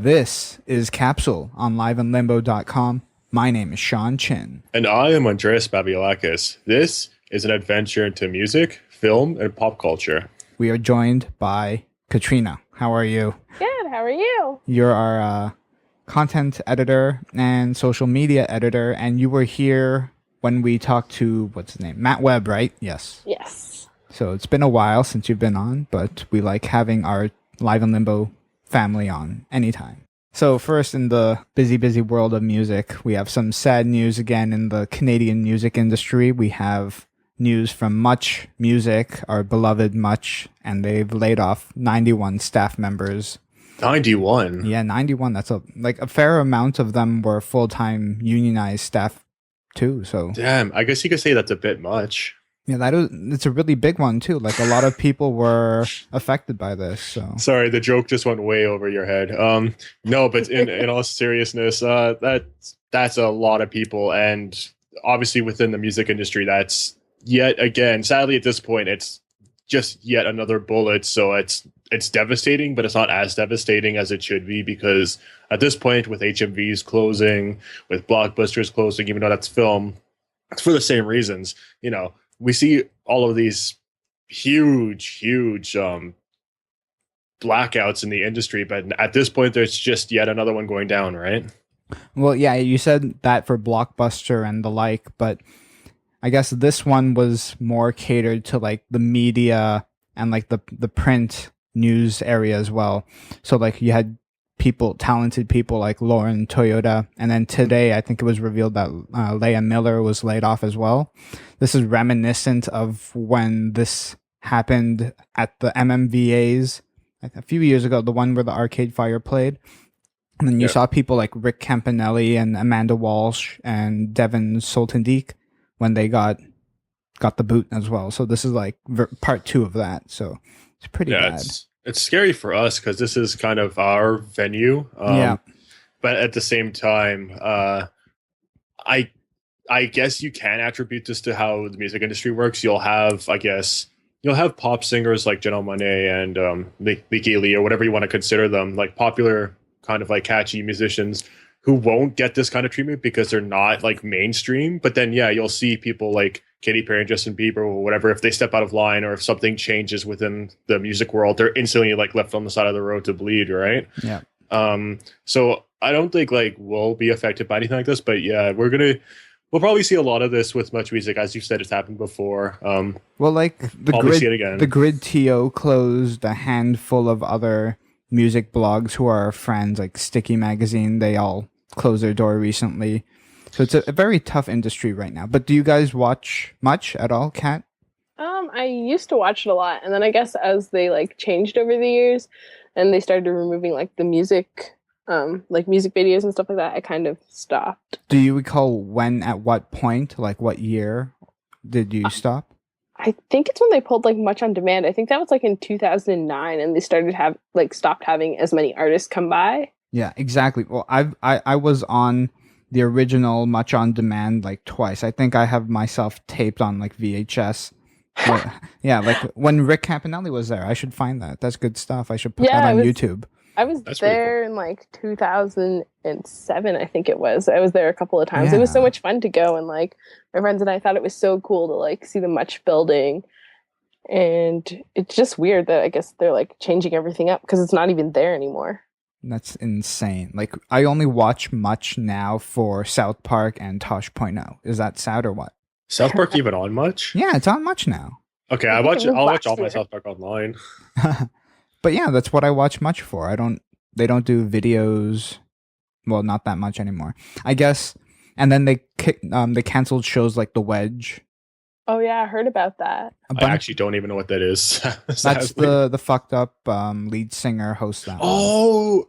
This is Capsule on liveandlimbo.com. My name is Sean Chin. And I am Andreas Babiolakis. This is an adventure into music, film, and pop culture. We are joined by Katrina. How are you? Good. How are you? You're our content editor and social media editor, and you were here when we talked to, what's his name? Matt Webb, right? Yes. Yes. So it's been a while since you've been on, but we like having our Live and Limbo family on anytime. So first, in the busy world of music, we have some sad news again in the Canadian music industry. We have news from Much Music, our beloved Much, and they've laid off 91 staff members. 91? Yeah, 91. That's a fair amount of them were full-time unionized staff too. So damn, I guess you could say that's a bit much. Yeah, it's a really big one too. Like, a lot of people were affected by this. So sorry, the joke just went way over your head. No, but in all seriousness, that's a lot of people, and obviously within the music industry, that's yet again, sadly at this point, it's just yet another bullet. So it's devastating, but it's not as devastating as it should be, because at this point, with HMVs closing, with blockbusters closing, even though that's film, it's for the same reasons. You know, we see all of these huge blackouts in the industry, but at this point, there's just yet another one going down, right? Well, yeah, you said that for Blockbuster and the like, but I guess this one was more catered to like the media and like the print news area as well. So like you had talented people like Lauren Toyota, and then today I think it was revealed that Leah Miller was laid off as well. This is reminiscent of when this happened at the MMVAs a few years ago, the one where the Arcade Fire played. And then you saw people like Rick Campanelli and Amanda Walsh and Devin Soltendieck when they got the boot as well. So this is like part 2 of that. So it's pretty bad. It's scary for us because this is kind of our venue. But at the same time, I guess you can attribute this to how the music industry works. You'll have pop singers like Janelle Monáe and Mickey Lee, or whatever you want to consider them, like popular kind of like catchy musicians who won't get this kind of treatment because they're not like mainstream. But then, you'll see people like Katy Perry and Justin Bieber or whatever, if they step out of line or if something changes within the music world, they're instantly like left on the side of the road to bleed, right? Yeah. So I don't think like we'll be affected by anything like this, but yeah, we'll probably see a lot of this with Much Music. As you said, it's happened before. Well, like the Grid TO closed, a handful of other music blogs who are our friends, like Sticky Magazine, they all closed their door recently. So it's a very tough industry right now. But do you guys watch Much at all, Kat? I used to watch it a lot, and then I guess as they like changed over the years and they started removing like the music like music videos and stuff like that, I kind of stopped. Do you recall when, at what point, like what year did you stop? I think it's when they pulled like Much on Demand. I think that was like in 2009, and they started stopped having as many artists come by. Yeah, exactly. Well, I was on the original Much on Demand like twice. I think I have myself taped on like VHS. Yeah, like when Rick Campanelli was there. I should find that. That's good stuff. I should put that on YouTube. I was there in like 2007, I think it was. I was there a couple of times. Yeah. It was so much fun to go, and like my friends and I thought it was so cool to like see the Much building. And it's just weird that I guess they're like changing everything up because it's not even there anymore. That's insane. Like, I only watch Much now for South Park and Tosh.0. Is that sad or what? South Park even on Much? Yeah, it's on Much now. Okay, I'll watch all my South Park online. But yeah, that's what I watch Much for. They don't do videos. Well, not that much anymore, I guess. And then they canceled shows like The Wedge. Oh yeah, I heard about that. I actually don't even know what that is. That's the fucked up lead singer host that. Oh,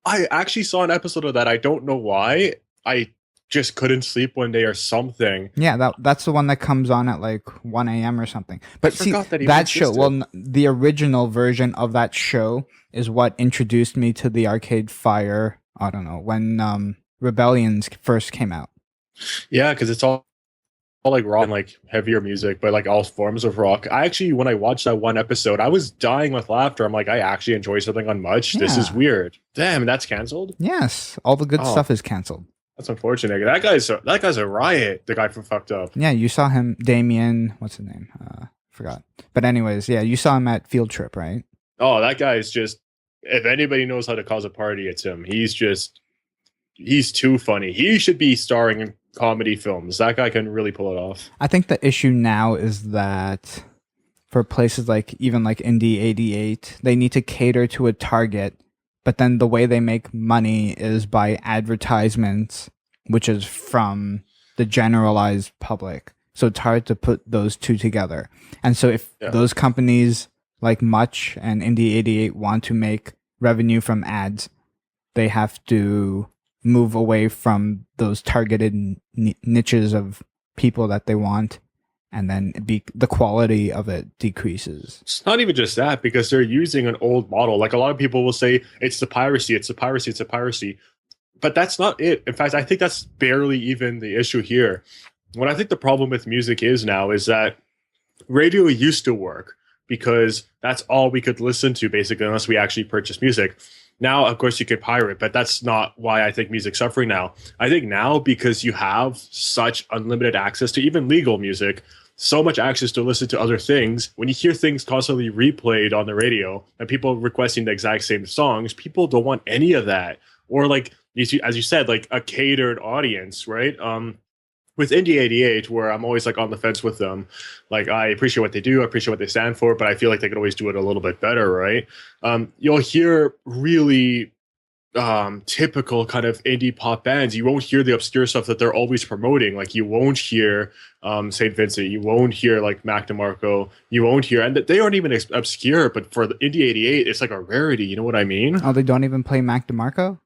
I actually saw an episode of that. I don't know why. I just couldn't sleep one day or something. Yeah, that's the one that comes on at like 1 a.m. or something. But see, that show, the original version of that show is what introduced me to the Arcade Fire, I don't know, when Rebellions first came out. Yeah, because it's all like rock and like heavier music, but like all forms of rock. I actually, when I watched that one episode, I was dying with laughter. I'm like, I actually enjoy something unmuch. This is Yeah. weird. Damn, that's canceled. Yes, all the good Oh. stuff is canceled. That's unfortunate. That guy's a riot. The guy from Fucked Up. Yeah, you saw him, Damien. What's his name? Forgot. But anyways, yeah, you saw him at Field Trip, right? Oh, that guy is just. If anybody knows how to cause a party, it's him. He's too funny. He should be starring in comedy films. That guy can really pull it off. I think the issue now is that for places like even like Indie 88, they need to cater to a target, but then the way they make money is by advertisements, which is from the generalized public. So it's hard to put those two together. And so if those companies like Much and Indie 88 want to make revenue from ads, they have to move away from those targeted niches of people that they want, and then the quality of it decreases. It's not even just that, because they're using an old model. Like a lot of people will say, it's the piracy, but that's not it. In fact, I think that's barely even the issue here. What I think the problem with music is now is that radio used to work because that's all we could listen to, basically, unless we actually purchased music. Now, of course, you could pirate, but that's not why I think music's suffering now. I think now, because you have such unlimited access to even legal music, so much access to listen to other things, when you hear things constantly replayed on the radio and people requesting the exact same songs, people don't want any of that. Or like, as you said, like a catered audience, right? With Indie 88, where I'm always like on the fence with them, like I appreciate what they do, I appreciate what they stand for, but I feel like they could always do it a little bit better, right? You'll hear really typical kind of indie pop bands. You won't hear the obscure stuff that they're always promoting. Like you won't hear St. Vincent, you won't hear like Mac DeMarco, you won't hear, and they aren't even obscure, but for the Indie 88, it's like a rarity, you know what I mean? Oh, they don't even play Mac DeMarco?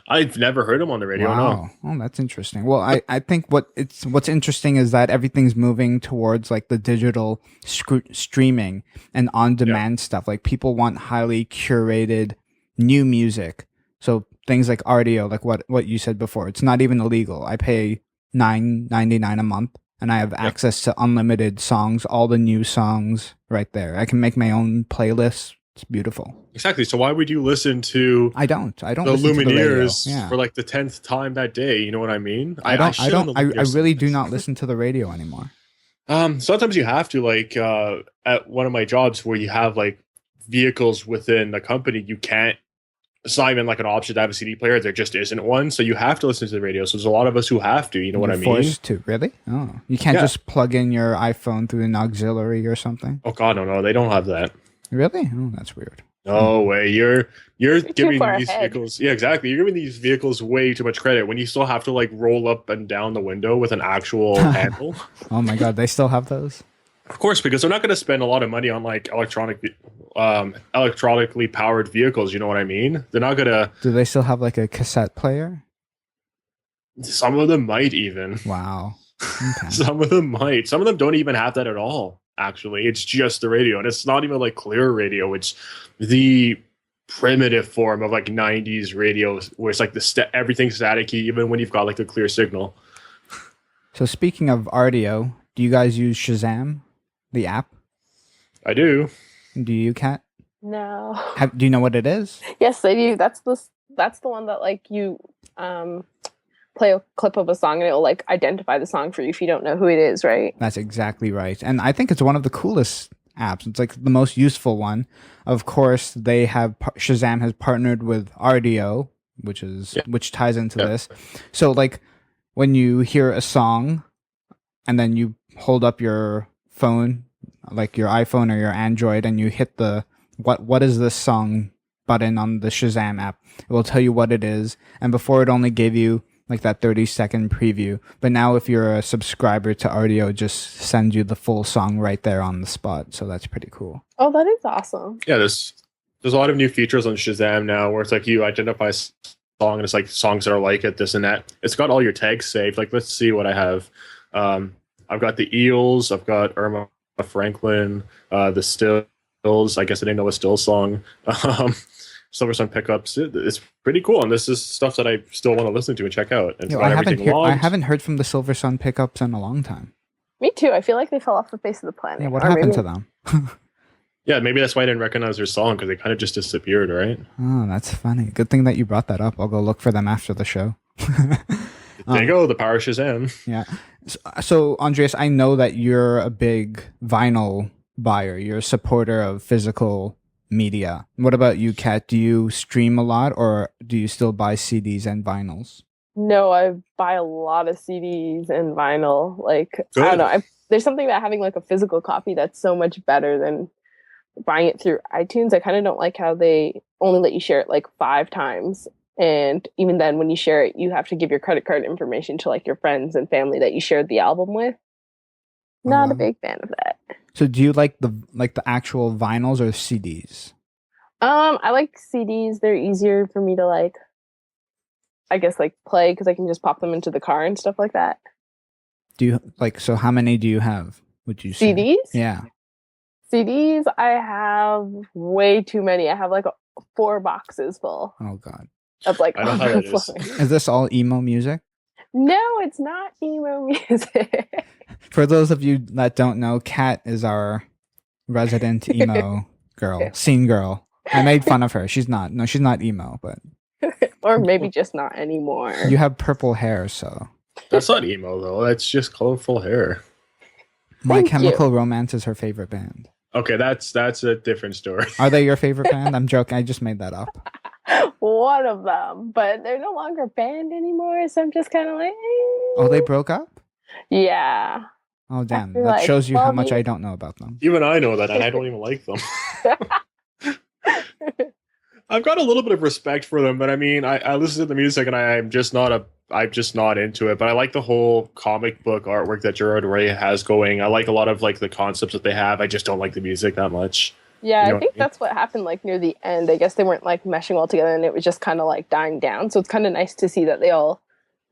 I've never heard him on the radio. Wow. No. Oh, that's interesting. Well, I think what's interesting is that everything's moving towards like the digital streaming and on-demand stuff. Like people want highly curated new music. So things like RDO, like what you said before, it's not even illegal. I pay $9.99 a month, and I have access to unlimited songs, all the new songs right there. I can make my own playlists. It's beautiful. Exactly. So why would you listen to? I don't. The Lumineers for like the 10th time that day. You know what I mean? I really do not listen to the radio anymore. Sometimes you have to, like at one of my jobs where you have like vehicles within the company, you can't. It's not even like an option to have a CD player. There just isn't one, so you have to listen to the radio. So there's a lot of us who have to. You know what I mean? Forced to, really? Oh, you can't just plug in your iPhone through an auxiliary or something. Oh God, no, they don't have that. Really? Oh, that's weird. No way. You're giving these ahead. vehicles. Yeah, exactly. You're giving these vehicles way too much credit when you still have to like roll up and down the window with an actual handle. Oh my God, they still have those? Of course, because they're not going to spend a lot of money on like electronically powered vehicles. You know what I mean? They're not going to. Do they still have like a cassette player? Some of them might even. Wow. Okay. Some of them might. Some of them don't even have that at all. Actually, it's just the radio, and it's not even like clear radio. It's the primitive form of like 90s radio where it's like everything's staticky, even when you've got like a clear signal. So speaking of RDO, do you guys use Shazam, the app? I do. Do you, Kat? No. Do you know what it is? Yes, I do. That's the one that like you play a clip of a song and it'll like identify the song for you if you don't know who it is, right? That's exactly right. And I think it's one of the coolest apps. It's like the most useful one. Of course, they have Shazam has partnered with RDO, which ties into this. So like when you hear a song and then you hold up your phone, like your iPhone or your Android, and you hit the what is this song button on the Shazam app, it will tell you what it is. And before, it only gave you like that 30-second preview. But now if you're a subscriber to RDO, it just sends you the full song right there on the spot. So that's pretty cool. Oh, that is awesome. Yeah, there's a lot of new features on Shazam now where it's like you identify a song and it's like songs that are like it, this and that. It's got all your tags saved. Like, let's see what I have. I've got the Eels. I've got Irma Franklin, the Stills. I guess I didn't know a Stills song. Silver Sun Pickups. It's pretty cool, and this is stuff that I still want to listen to and check out. And I haven't heard from the Silver Sun Pickups in a long time. Me too. I feel like they fell off the face of the planet. Yeah, what Or happened maybe- to them? Yeah, maybe that's why I didn't recognize their song because they kind of just disappeared, right? Oh, that's funny. Good thing that you brought that up. I'll go look for them after the show. There you go, the power Shazam. Yeah. So, Andreas, I know that you're a big vinyl buyer. You're a supporter of physical media. What about you, Kat? Do you stream a lot, or do you still buy CDs and vinyls? No, I buy a lot of CDs and vinyl. Like, I Good. don't know. There's something about having like a physical copy that's so much better than buying it through iTunes. I kind of don't like how they only let you share it like 5 times. And even then, when you share it, you have to give your credit card information to like your friends and family that you shared the album with. Not a big fan of that. So, do you like the actual vinyls or CDs? I like CDs. They're easier for me to like, I guess, like play because I can just pop them into the car and stuff like that. Do you like? So, how many do you have? Would you say? CDs? Yeah. CDs, I have way too many. I have like 4 boxes full Oh God. of like I know how that is. Is this all emo music? No, it's not emo music. For those of you that don't know, Kat is our resident emo girl, scene girl. I made fun of her. She's not. No, she's not emo, but Or maybe just not anymore. you have purple hair, so. That's not emo though. That's just colorful hair. My Thank Chemical Romance is her favorite band. Okay, that's a different story. Are they your favorite band? I'm joking. I just made that up. One of them, but they're no longer a band anymore, so I'm just kind of like, Oh, they broke up? yeah. Oh, damn. After, That like, shows you how 12 much I years. don't know about them. Even I know that, and I don't even like them. I've got a little bit of respect for them, but I mean, I listen to the music, and I'm just not into it. But I like the whole comic book artwork that Gerard Way has going. I like a lot of like the concepts that they have. I just don't like the music that much. Yeah, You know I think what I mean? that's what happened like near the end. I guess they weren't like meshing well together and it was just kind of like dying down. So it's kind of nice to see that they all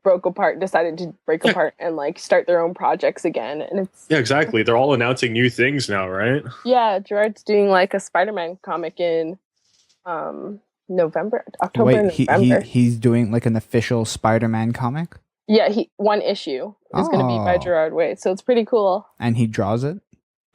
broke apart, decided to break apart and like start their own projects again. And it's Yeah, exactly. They're all announcing new things now, right? yeah, Gerard's doing like a Spider-Man comic in October, Wait, November. he's doing like an official Spider-Man comic? Yeah, one issue is going to be by Oh. Gerard Way, so it's pretty cool. And he draws it?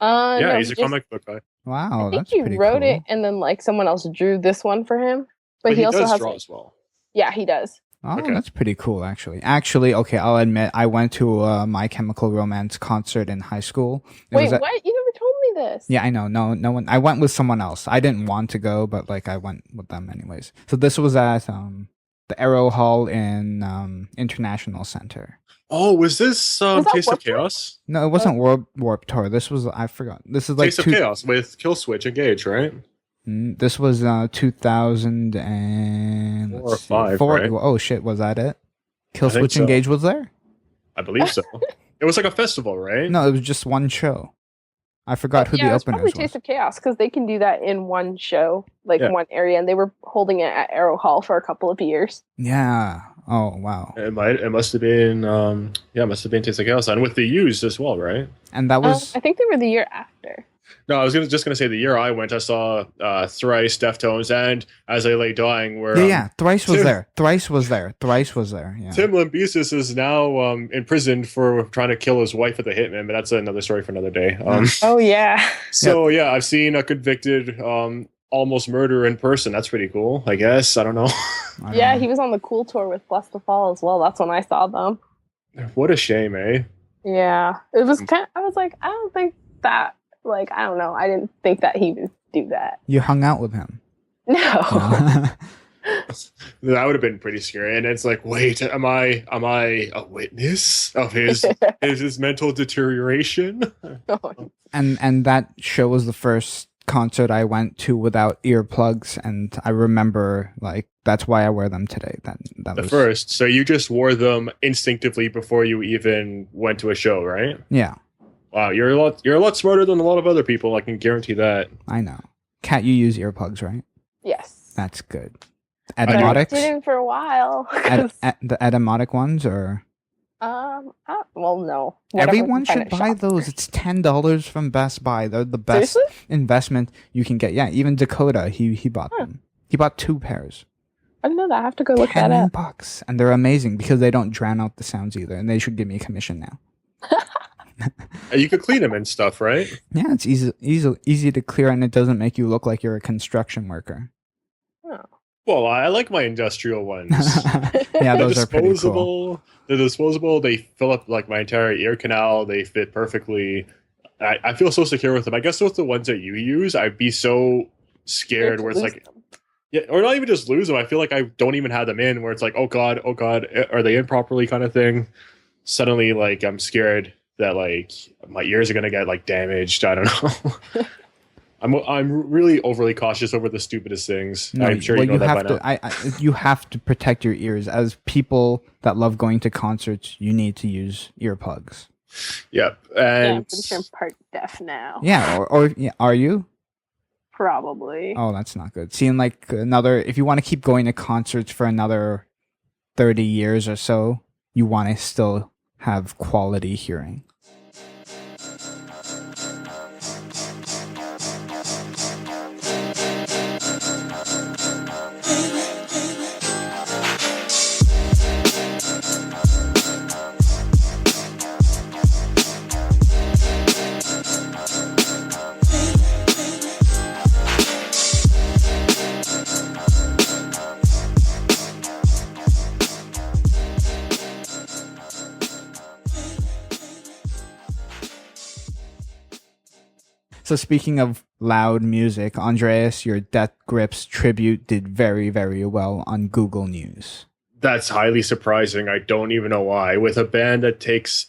Yeah, No, he's he a just- comic book guy. Wow, I think that's he pretty wrote cool. it, and then like someone else drew this one for him. But he also does has draw like, as well. yeah, he does. Oh, Okay. that's pretty cool, actually. Actually, okay, I'll admit, I went to a My Chemical Romance concert in high school. It Wait, was at- what? You never told me this. Yeah, I know. No one. I went with someone else. I didn't want to go, but like I went with them anyways. So this was at the Arrow Hall in International Center. Oh, was this that Taste of Warped Tour? Chaos? No, it wasn't Warp Tour. This was I forgot. This is like Taste of Chaos with Killswitch and Gage, right? This was 2000 and 4 or 5, right? Oh shit, was that it? Kill think Switch so. Engage was there? I believe so. It was like a festival, right? No, it was just one show. I forgot who yeah, the it was openers probably was. Taste of Chaos because they can do that in one show, like Yeah. one area, and they were holding it at Arrow Hall for a couple of years. Yeah. Oh wow. It must have been it must have been Taste of Chaos and with the Used as well, right? And that was I think they were the year after. No, I was just gonna say the year I went, I saw Thrice, Deftones, and As I Lay Dying, where yeah. Thrice was Tim- there. Thrice was there. Thrice was there. Yeah. Tim Lambesis is now imprisoned for trying to kill his wife with a hitman, but that's another story for another day. Oh yeah, So yeah, I've seen a convicted almost murder in person. That's pretty cool, I guess. I don't know. I don't yeah. know. He was on the Cool Tour with Bless the Fall as well. That's when I saw them. What a shame, eh? Yeah, it was kind. I was like, I don't think that. Like, I don't know. I didn't think that he would do that. You hung out with him. No. That would have been pretty scary. And it's like, wait, am I a witness of his mental deterioration? and that show was the first concert I went to without earplugs, and I remember like that's why I wear them today. That The was first. So you just wore them instinctively before you even went to a show, right? Yeah, Wow, you're a lot smarter than a lot of other people. I can guarantee that. I know. Kat, you use earplugs, right? Yes. That's good. But I Edemotics? didn't for a while. 'cause, The edemotic ones, or well, no. Whatever everyone you can should find buy at shop. those. It's $10 from Best Buy. They're the best Seriously? investment you can get. Yeah, even Dakota, he bought them. He bought 2 pairs. I didn't know that. I have to go look that up. $10, and they're amazing because they don't drown out the sounds either. And they should give me a commission now. You could clean them and stuff, right? Yeah, it's easy to clear, and it doesn't make you look like you're a construction worker. Oh. Well, I like my industrial ones. Yeah, They're those are pretty cool. disposable. They're disposable. They fill up like my entire ear canal. They fit perfectly. I feel so secure with them. I guess with the ones that you use, I'd be so scared where it's like, yeah, or not even just lose them. I feel like I don't even have them in where it's like, oh god, are they in properly kind of thing. Suddenly, like I'm scared that like my ears are gonna get like damaged. I don't know. I'm really overly cautious over the stupidest things. No, I'm sure well, you know that by have now. to. You have to protect your ears. As people that love going to concerts, you need to use earplugs. Yep. Yeah, And I'm pretty sure I'm part deaf now. Yeah, or yeah, are you? Probably. Oh, that's not good. Seeing like if you want to keep going to concerts for another 30 years or so, you want to still have quality hearing. So speaking of loud music, Andreas, your Death Grips tribute did very, very well on Google News. that's highly surprising. I don't even know why. With a band that takes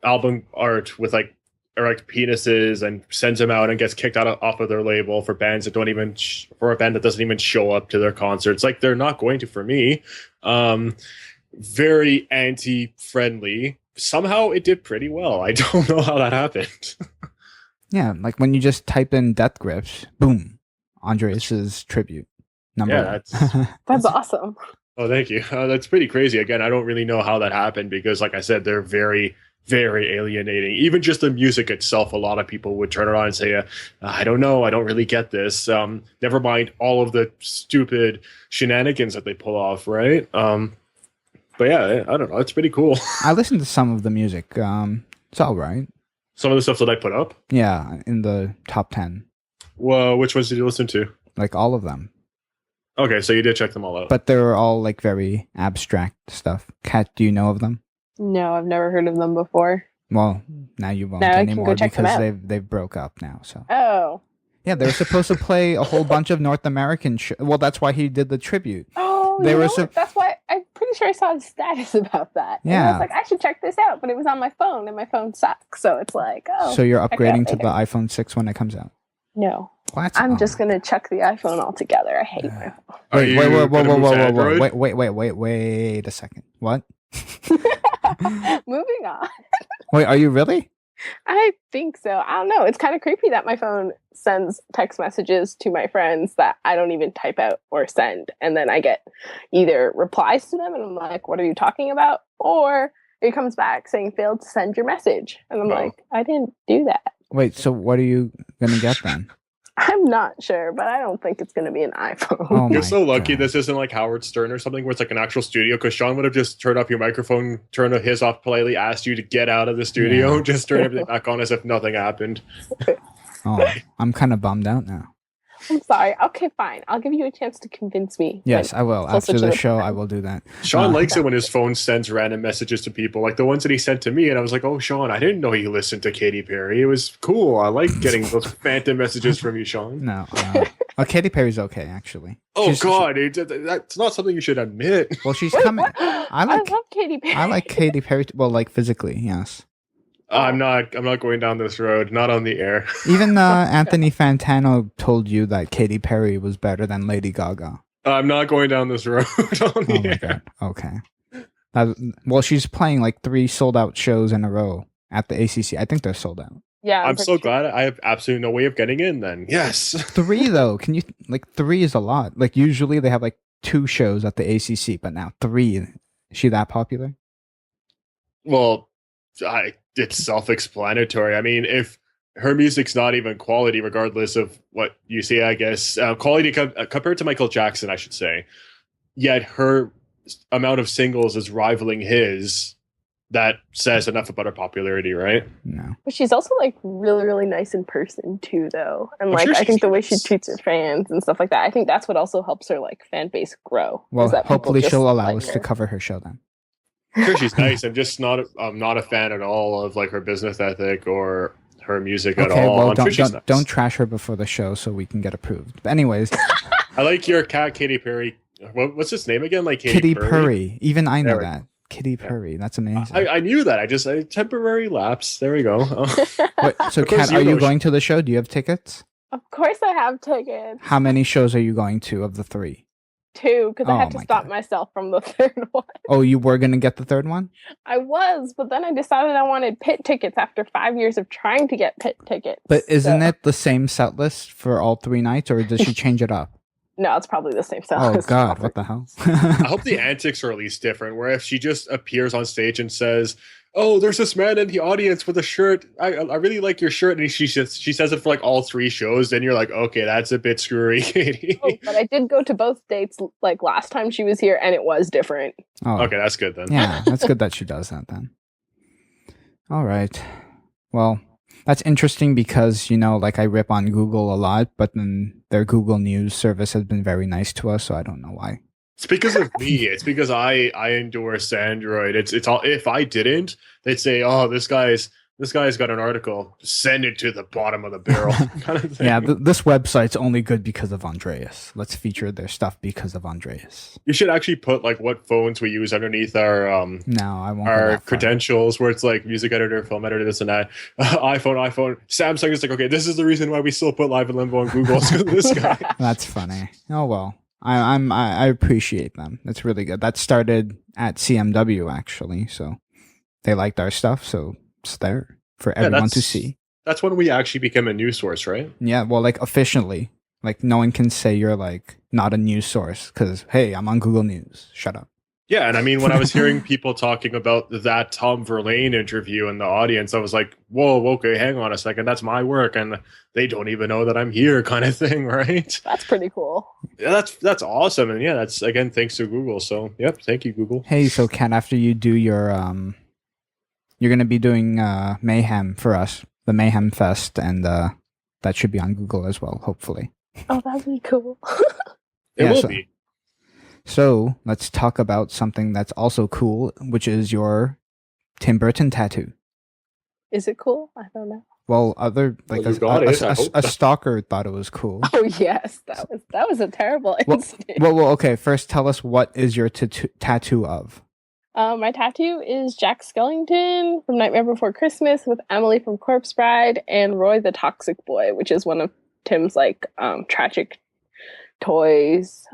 album art with like erect penises and sends them out and gets kicked off of their label for bands that don't even for a band that doesn't even show up to their concerts, like they're not going to for me. Very anti-friendly. Somehow it did pretty well. I don't know how that happened. Yeah, like when you just type in Death Grips, boom, Andreas's tribute. Yeah, that's awesome. Oh, thank you. That's pretty crazy. Again, I don't really know how that happened because, like I said, they're very, very alienating. Even just the music itself, a lot of people would turn around and say, I don't know. I don't really get this. Never mind all of the stupid shenanigans that they pull off, right? But yeah, I don't know. It's pretty cool. I listened to some of the music. It's all right. Some of the stuff that I put up? Yeah, in the top 10. Well, which ones did you listen to? Like all of them. Okay, so you did check them all out. But they were all like very abstract stuff. Kat, do you know of them? No, I've never heard of them before. Well, now you won't Now I can anymore go check them because out. they've broke up now. So Oh. yeah, they were supposed to play a whole bunch of North American. Well, that's why he did the tribute. Oh, They you were know what? That's why I'm pretty sure I saw a status about that. And I Yeah. was like, I should check this out, but it was on my phone, and my phone sucks. So it's like, oh. So you're check it out upgrading to later. the iPhone 6 when it comes out. No, What? I'm Oh. just gonna chuck the iPhone altogether. I hate my phone. Are Wait, you wait, wait, gonna move to Android? wait a second. What? Moving on. Wait, are you really? I think so. I don't know. It's kind of creepy that my phone sends text messages to my friends that I don't even type out or send. And then I get either replies to them and I'm like, what are you talking about? Or it comes back saying failed to send your message. And I'm like, I didn't do that. Wait, so what are you gonna get then? I'm not sure, but I don't think it's going to be an iPhone. Oh You're my so lucky God. this isn't like Howard Stern or something where it's like an actual studio, because Sean would have just turned off your microphone, turned his off politely, asked you to get out of the studio, Yeah. just turn everything back on as if nothing happened. Oh, I'm kind of bummed out now. I'm sorry. Okay, fine. I'll give you a chance to convince me. Yes, I will. closer After to the the show, time. I will do that. Sean Uh, likes it when his phone sends random messages to people, like the ones that he sent to me, and I was like, oh, Sean, I didn't know you listened to Katy Perry. It was cool. I like getting those phantom messages from you, Sean. No. Katy Perry's okay, actually. Oh, God. That's not something you should admit. Well, she's Wait, coming. what? I like- love Katy Perry. I like Katy Perry. Well, like physically, yes. I'm not going down this road, not on the air. Even Anthony Fantano told you that Katy Perry was better than Lady Gaga. I'm not going down this road on Oh the my air. God. Okay. Well, she's playing like 3 sold out shows in a row at the ACC. I think they're sold out. Yeah, I'm pretty so sure. glad I have absolutely no way of getting in then. Yes. 3 though. Can you like 3 is a lot. Like usually they have like 2 shows at the ACC, but now 3. Is she that popular? Well, it's self-explanatory. I mean, if her music's not even quality, regardless of what you see, I guess, quality compared to Michael Jackson, I should say, yet her amount of singles is rivaling his, that says enough about her popularity, right? No. But she's also like really, really nice in person too, though. And I'm like sure I think she's the way she nice. treats her fans and stuff like that, I think that's what also helps her like fan base grow. Well, is that people hopefully just she'll allow like us to her. cover her show then. I'm sure she's nice. I'm not a fan at all of like her business ethic or her music at Okay, all. well, I'm sure she's nice. don't trash her before the show so we can get approved. But anyways, I like your cat, Katy Perry. What's his name again? Like Kitty Purry. Even I know There we that. Kitty Purry. That's amazing. I knew that. I temporary lapse. There we go. Wait, so, Of course Kat, you are you know going to the show? Do you have tickets? Of course, I have tickets. How many shows are you going to of the 3? 2, because I Oh had to my stop God. myself from the 3rd one. Oh, you were going to get the 3rd one? I was, but then I decided I wanted pit tickets after 5 years of trying to get pit tickets. But isn't So- it the same set list for all 3 nights, or does she change it up? No, it's probably the same sound. Oh, as God, Crawford. what the hell? I hope the antics are at least different. Where if she just appears on stage and says, "Oh, there's this man in the audience with a shirt. I really like your shirt," and she says it for like all 3 shows, then you're like, okay, that's a bit screwy, Katie. Oh, but I did go to both dates like last time she was here, and it was different. Oh, Okay, that's good then. yeah, that's good that she does that then. All right. Well, that's interesting because, like I rip on Google a lot, but then their Google News service has been very nice to us, so I don't know why. It's because of me. It's because I endorse Android. It's all. If I didn't, they'd say, "Oh, this guy's got an article. Send it to the bottom of the barrel." kind of thing. Yeah, this website's only good because of Andreas. Let's feature their stuff because of Andreas. You should actually put like what phones we use underneath our No, I won't. go our that far. credentials, where it's like music editor, film editor, this and that. iPhone. Samsung is like, okay, this is the reason why we still put Live in Limbo on Google. It's 'cause of this guy. That's funny. Oh well. I appreciate them. That's really good. That started at CMW actually, so they liked our stuff, so it's there for everyone to see. That's when we actually became a news source, right? Yeah, well, like officially, like no one can say you're like not a news source because hey, I'm on Google News. Shut up. Yeah, and I mean, when I was hearing people talking about that Tom Verlaine interview in the audience, I was like, whoa, okay, hang on a second. That's my work, and they don't even know that I'm here kind of thing, right? That's pretty cool. Yeah, that's awesome. And yeah, that's, again, thanks to Google. So, yep, thank you, Google. Hey, so Kat, after you do your you're gonna be doing Mayhem for us, the Mayhem Fest, and that should be on Google as well, hopefully. Oh, that'd be cool. It Yeah, will so- be. So let's talk about something that's also cool, which is your Tim Burton tattoo. Is it cool? I don't know. Well, other like Well, you got it, I hope. a stalker thought it was cool. Oh yes, that was a terrible Well, incident. well, okay. First, tell us what is your tattoo of? My tattoo is Jack Skellington from Nightmare Before Christmas with Emily from Corpse Bride and Roy the Toxic Boy, which is one of Tim's like tragic toys.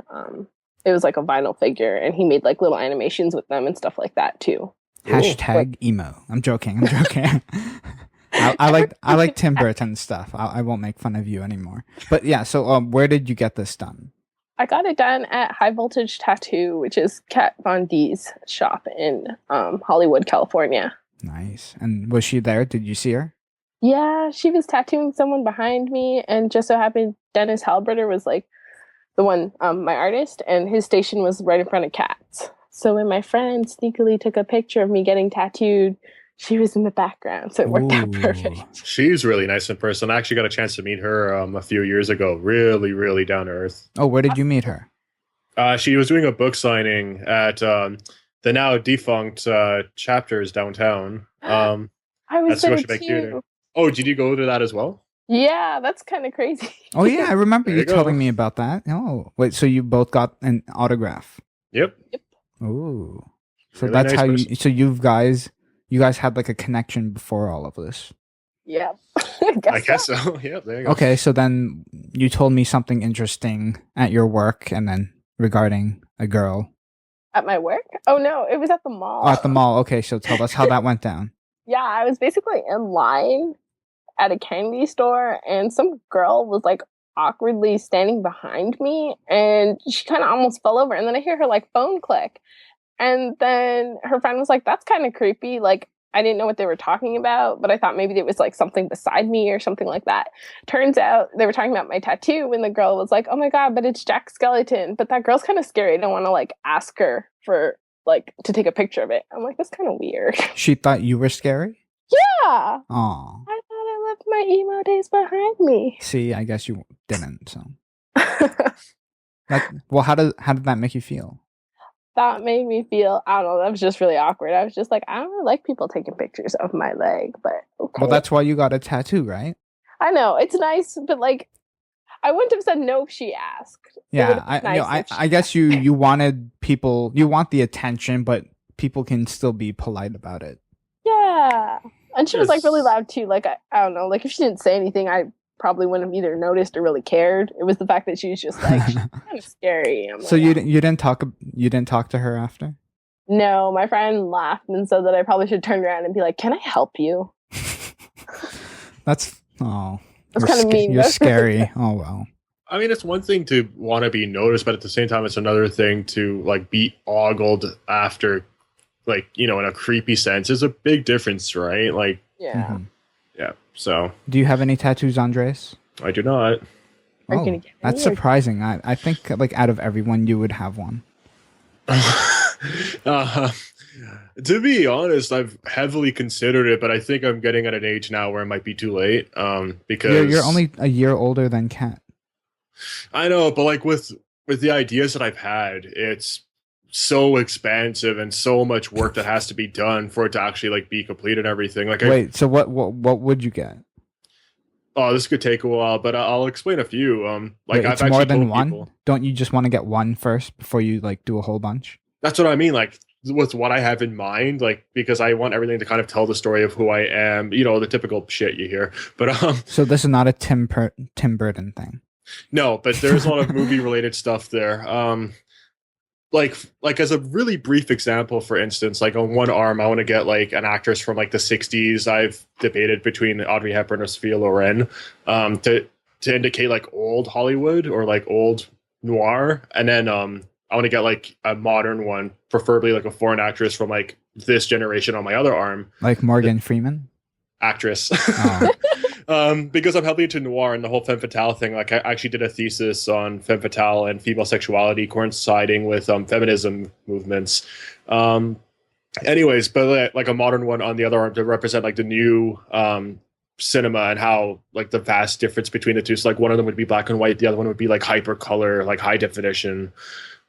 It was like a vinyl figure, and he made like little animations with them and stuff like that too. Hashtag emo. I'm joking. I like Tim Burton stuff. I won't make fun of you anymore. But yeah, so where did you get this done? I got it done at High Voltage Tattoo, which is Kat Von D's shop in Hollywood, California. Nice. And was she there? Did you see her? Yeah, she was tattooing someone behind me, and just so happened Dennis Halberter was like the one, my artist, and his station was right in front of Kat's. So when my friend sneakily took a picture of me getting tattooed, she was in the background, so it worked out Ooh. perfect. She's really nice in person. I actually got a chance to meet her a few years ago. Really, really down to earth. Oh, where did you meet her? She was doing a book signing at the now defunct Chapters downtown. I was That's there Scotiabank Theater. too. Oh, did you go to that as well? Yeah, that's kind of crazy. Oh yeah, I remember There you you go. telling me about that. Oh, wait, so you both got an autograph? Yep. Ooh. So Really that's nice how person. you. So you guys had like a connection before all of this. Yeah. I guess so. Yep. There you go. Okay, so then you told me something interesting at your work, and then regarding a girl At my work? Oh no, it was at the mall. at the mall. Okay, so tell us how that went down. Yeah, I was basically in line at a candy store, and some girl was like awkwardly standing behind me, and she kind of almost fell over. And then I hear her like phone click, and then her friend was like, "That's kind of creepy." Like, I didn't know what they were talking about, but I thought maybe it was like something beside me or something like that. Turns out they were talking about my tattoo, and the girl was like, "Oh my god, but it's Jack Skellington." But that girl's kind of scary. I don't want to like ask her for like to take a picture of it. I'm like, that's kind of weird. She thought you were scary? Yeah. Oh. I thought I left my emo days behind me. See, I guess you didn't, so. Well, how did that make you feel? That made me feel, I don't know, that was just really awkward. I was just like, I don't really like people taking pictures of my leg, but okay. Well, that's why you got a tattoo, right? I know, it's nice, but like, I wouldn't have said no if she asked. Yeah, I guess you wanted people, you want the attention, but people can still be polite about it. Yeah. And she was like really loud too. Like, I don't know, like if she didn't say anything, I probably wouldn't have either noticed or really cared. It was the fact that she was just like, she's kind of scary. So like, you didn't talk to her after? No, my friend laughed and said that I probably should turn around and be like, "Can I help you?" That's kind of mean. You're scary. Oh well. I mean, it's one thing to want to be noticed, but at the same time, it's another thing to like be ogled after, like, you know, in a creepy sense. Is a big difference, right? Like, yeah. Mm-hmm. Yeah, so. Do you have any tattoos, Andres? I do not. Oh, that's surprising. I think, like, out of everyone, you would have one. To be honest, I've heavily considered it, but I think I'm getting at an age now where it might be too late. Because you're only a year older than Kat. I know, but like with the ideas that I've had, it's so expansive and so much work that has to be done for it to actually like be complete and everything. Like, so what would you get? Oh, this could take a while, but I'll explain a few. Like, it's I've more actually than told one. people, don't you just want to get one first before you like do a whole bunch? That's what I mean. Like, with what I have in mind, like, because I want everything to kind of tell the story of who I am. You know, the typical shit you hear. But so this is not a Tim Burton thing. No, but there's a lot of movie related stuff there. Like as a really brief example, for instance, like on one arm, I want to get like an actress from like the 60s. I've debated between Audrey Hepburn or Sophia Loren to indicate like old Hollywood or like old noir. And then I want to get like a modern one, preferably like a foreign actress from like this generation on my other arm. Like Morgan Freeman? Actress. Oh. Because I'm heavily into noir and the whole femme fatale thing. Like, I actually did a thesis on femme fatale and female sexuality coinciding with feminism movements. Anyways, but like a modern one on the other arm to represent like the new cinema and how like the vast difference between the two. So like one of them would be black and white, the other one would be like hyper color, like high definition.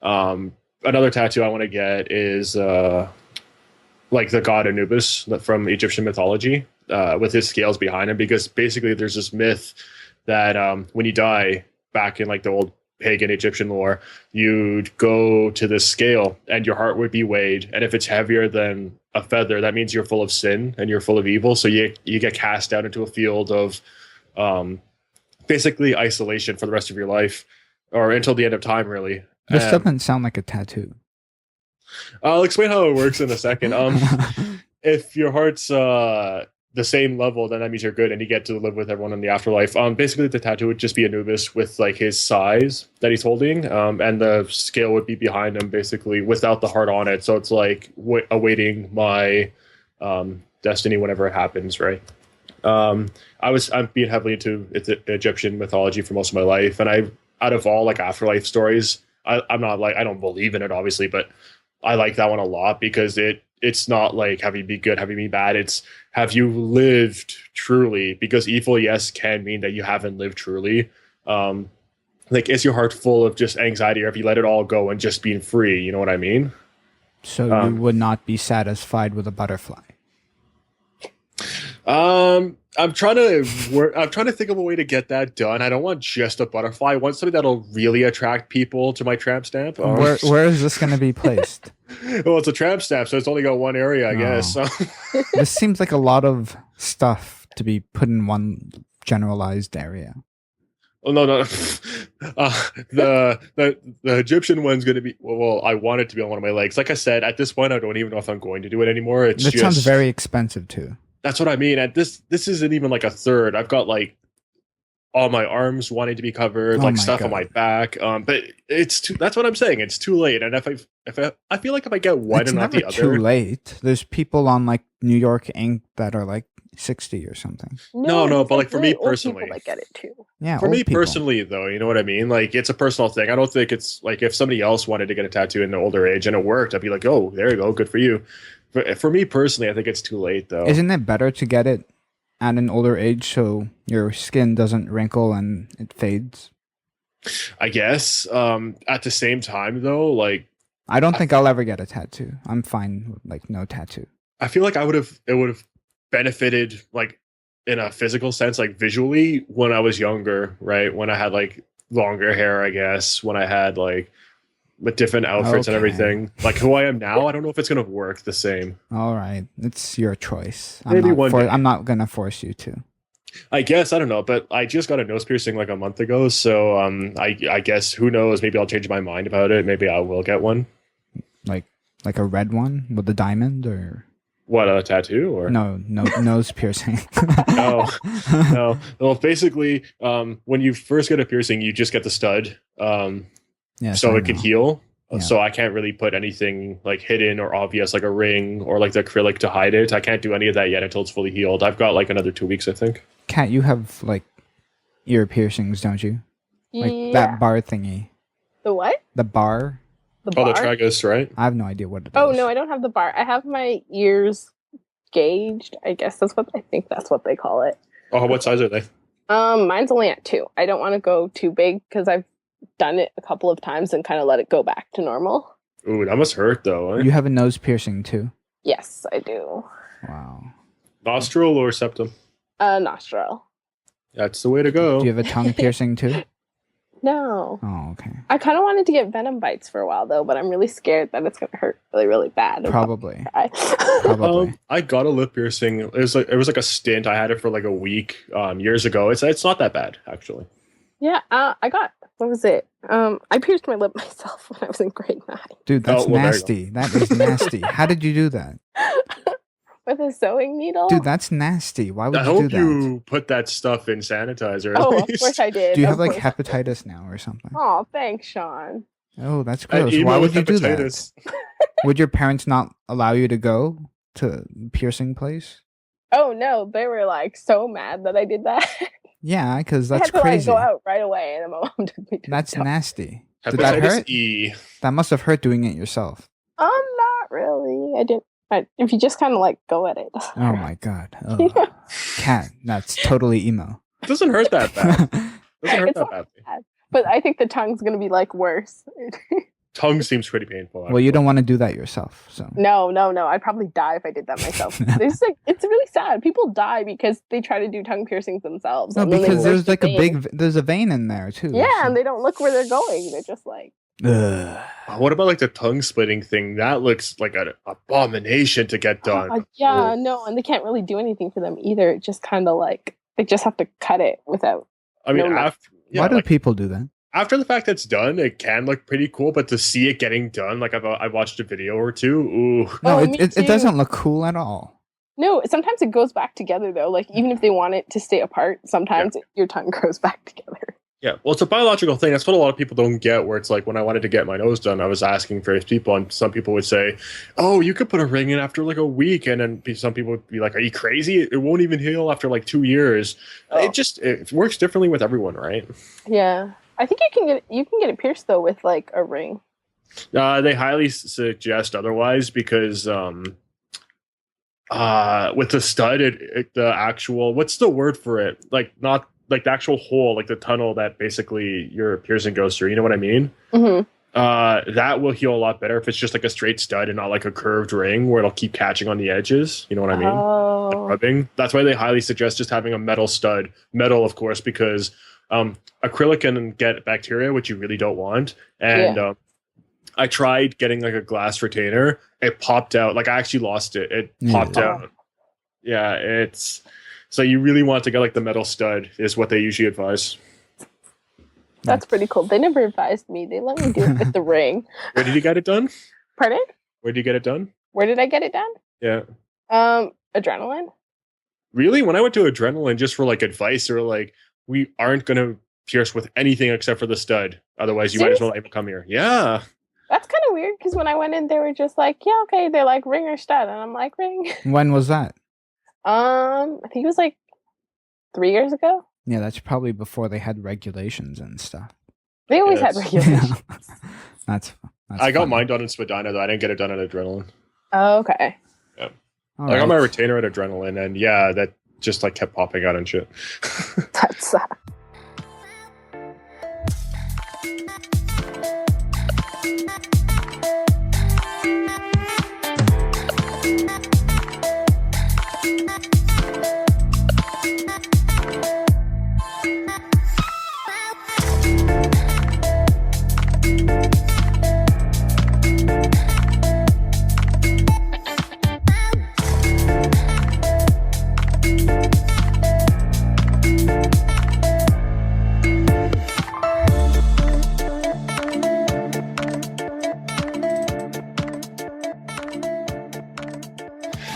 Another tattoo I want to get is like the god Anubis from Egyptian mythology. With his scales behind him, because basically there's this myth that when you die, back in like the old pagan Egyptian lore, you'd go to this scale and your heart would be weighed, and if it's heavier than a feather, that means you're full of sin and you're full of evil, so you get cast out into a field of basically isolation for the rest of your life, or until the end of time, really. This doesn't sound like a tattoo. I'll explain how it works in a second. If your heart's the same level, then that means you're good and you get to live with everyone in the afterlife. Basically the tattoo would just be Anubis with like his size that he's holding, and the scale would be behind him basically without the heart on it, so it's like awaiting my destiny whenever it happens, right? I'm being heavily into Egyptian mythology for most of my life, and out of all like afterlife stories, I'm not like, I don't believe in it obviously, but I like that one a lot because it's not like have you be good, have you be bad. It's have you lived truly? Because evil, yes, can mean that you haven't lived truly. Like, is your heart full of just anxiety, or have you let it all go and just being free? You know what I mean? So you would not be satisfied with a butterfly. I'm trying to think of a way to get that done. I don't want just a butterfly. I want something that'll really attract people to my tramp stamp. Where is this going to be placed? Well, it's a tramp stamp, so it's only got one area, I guess. So. This seems like a lot of stuff to be put in one generalized area. Oh, no. The Egyptian one's going to be, well, I want it to be on one of my legs. Like I said, at this point, I don't even know if I'm going to do it anymore. It sounds very expensive too. That's what I mean. And this isn't even like a third. I've got like all my arms wanting to be covered, like stuff on my back. But that's what I'm saying. It's too late. And if I feel like if I get one and not the other, too late. There's people on like New York Inc. that are like 60 or something. No, there's, but like for me really old personally, people that get it too. Yeah, for old me people. personally though, you know what I mean? Like it's a personal thing. I don't think it's like if somebody else wanted to get a tattoo in the older age and it worked, I'd be like, oh, there you go, good for you. For me personally, I think it's too late though. Isn't it better to get it at an older age so your skin doesn't wrinkle and it fades? I guess. At the same time though, like I don't think I'll ever get a tattoo. I'm fine with like no tattoo. I feel like it would have benefited like in a physical sense, like visually when I was younger, right? When I had like longer hair, I guess, when I had like with different outfits and Okay. everything. Like who I am now, I don't know if it's gonna work the same. All right, it's your choice. Maybe one day. I'm not gonna force you to. I guess I don't know, but I just got a nose piercing like a month ago, so I guess who knows? Maybe I'll change my mind about it. Maybe I will get one. Like a red one with the diamond, or What, a tattoo or no nose piercing. no, no. Well, basically, when you first get a piercing, you just get the stud, Yes, so I it can know. heal. Yeah. So I can't really put anything like hidden or obvious, like a ring or like the acrylic to hide it. I can't do any of that yet until it's fully healed. I've got like another 2 weeks, I think. Kat, you have like ear piercings, don't you? Like Yeah. that bar thingy. The what? The bar. The Oh, bar? the tragus, right? I have no idea what it is. Oh no, I don't have the bar. I have my ears gauged. I guess that's what they call it. Oh, what size are they? Mine's only at 2. I don't want to go too big because I've done it a couple of times and kind of let it go back to normal. Ooh, that must hurt though. Eh? You have a nose piercing too. Yes, I do. Wow. Nostril or septum? Nostril. That's the way to go. Do you have a tongue piercing too? No. Oh, okay. I kind of wanted to get venom bites for a while though, but I'm really scared that it's gonna hurt really, really bad. Probably. Probably. Probably. I got a lip piercing. It was like a stint. I had it for like a week years ago. It's not that bad actually. Yeah. I got. What was it? I pierced my lip myself when I was in grade 9 Dude, that's Oh, well, there you go. nasty. That is nasty. How did you do that? with a sewing needle. Dude, that's nasty. Why would I you hope do that? you put that stuff in sanitizer. At Oh, of least. course I did. Do you of have like course. hepatitis now or something? Oh, thanks, Sean. Oh, that's An gross. emo Why would with you do hepatitis. that? Would your parents not allow you to go to piercing place? Oh no, they were like so mad that I did that. Yeah, because I that's had to crazy. like go out right away, and then my mom took me to That's the doctor. nasty. Did that Hepatitis hurt? E. That must have hurt doing it yourself. Not really. I didn't. If you just kind of like go at it. Oh my god. Cat, that's totally emo. It doesn't hurt that bad. Doesn't hurt It's that not badly. bad. But I think the tongue's gonna be like worse. Tongue seems pretty painful. Well, you don't want to do that yourself, so. No. I'd probably die if I did that myself. It's really sad. People die because they try to do tongue piercings themselves. No, and then they because burst there's the like a vein. there's a vein in there too. Yeah, so- and they don't look where they're going. They're just like, Ugh. What about like the tongue splitting thing? That looks like an abomination to get done. yeah, no, and they can't really do anything for them either. It just kind of like they just have to cut it without. I mean, No, no. Why do people do that? after the fact it's done, it can look pretty cool. But to see it getting done, like I've watched a video or two. Ooh, No, Oh, it, me it, too. it doesn't look cool at all. No, sometimes it goes back together though. Like even if they want it to stay apart, sometimes your tongue grows back together. yeah. Well, it's a biological thing. That's what a lot of people don't get. Where it's like when I wanted to get my nose done, I was asking various people, and some people would say, "Oh, you could put a ring in after like a week," and then some people would be like, "Are you crazy? It won't even heal after like 2 years." Oh. It works differently with everyone, right? Yeah, I think you can get it pierced though with like a ring. They highly suggest otherwise because with the stud, the actual what's the word for it? Like not like the actual hole, like the tunnel that basically your piercing goes through. You know what I mean? Mm-hmm. That will heal a lot better if it's just like a straight stud and not like a curved ring where it'll keep catching on the edges. You know what I mean? Oh, Rubbing. That's why they highly suggest just having a metal stud. Metal, of course, because acrylic can get bacteria, which you really don't want. And I tried getting like a glass retainer. It popped out. Like I actually lost it. It popped Yeah. out. Yeah, it's so you really want to get like the metal stud is what they usually advise. that's pretty cool. They never advised me. They let me do it with the ring. Where did you get it done? Pardon? Where did you get it done? Where did I get it done? Yeah. Adrenaline. Really? When I went to Adrenaline just for like advice, they were like, we aren't gonna pierce with anything except for the stud. Otherwise you might as well not even come here. Yeah. That's kind of weird because when I went in, they were just like, "Yeah, okay." They're like ring or stud, and I'm like ring. When was that? I think it was like 3 years ago. Yeah, that's probably before they had regulations and stuff. They always had Yes. regulations. That's I got funny. mine done in Spadina though. I didn't get it done at Adrenaline. Oh, okay. All I got my right. retainer at Adrenaline, and yeah, that just like kept popping out and shit. That's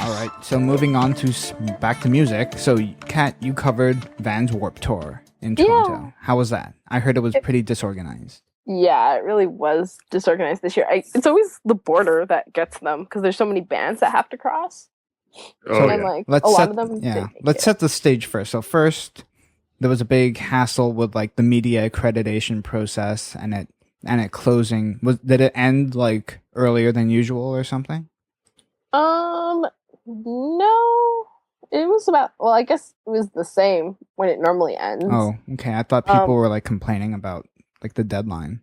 All right. So moving on to back to music. So, Kat, you covered Van's Warp Tour in Toronto. Yeah. How was that? I heard it was pretty disorganized. Yeah, it really was disorganized this year. It's always the border that gets them because there's so many bands that have to cross. Oh and yeah. like Let's a lot set, of them. yeah. didn't make Let's it. set the stage first. So first, there was a big hassle with like the media accreditation process and it closing. Did it end like earlier than usual or something? No, it was about. Well, I guess it was the same when it normally ends. Oh, okay. I thought people Um, were like complaining about like the deadline.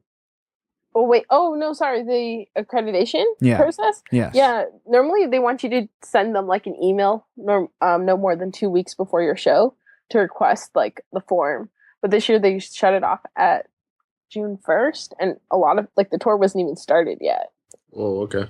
Oh wait. Oh no, sorry. The accreditation Yeah. process. Yes. Yeah. Normally they want you to send them like an email, no more than 2 weeks before your show to request like the form. But this year they shut it off at June 1st, and a lot of like the tour wasn't even started yet. Oh, okay.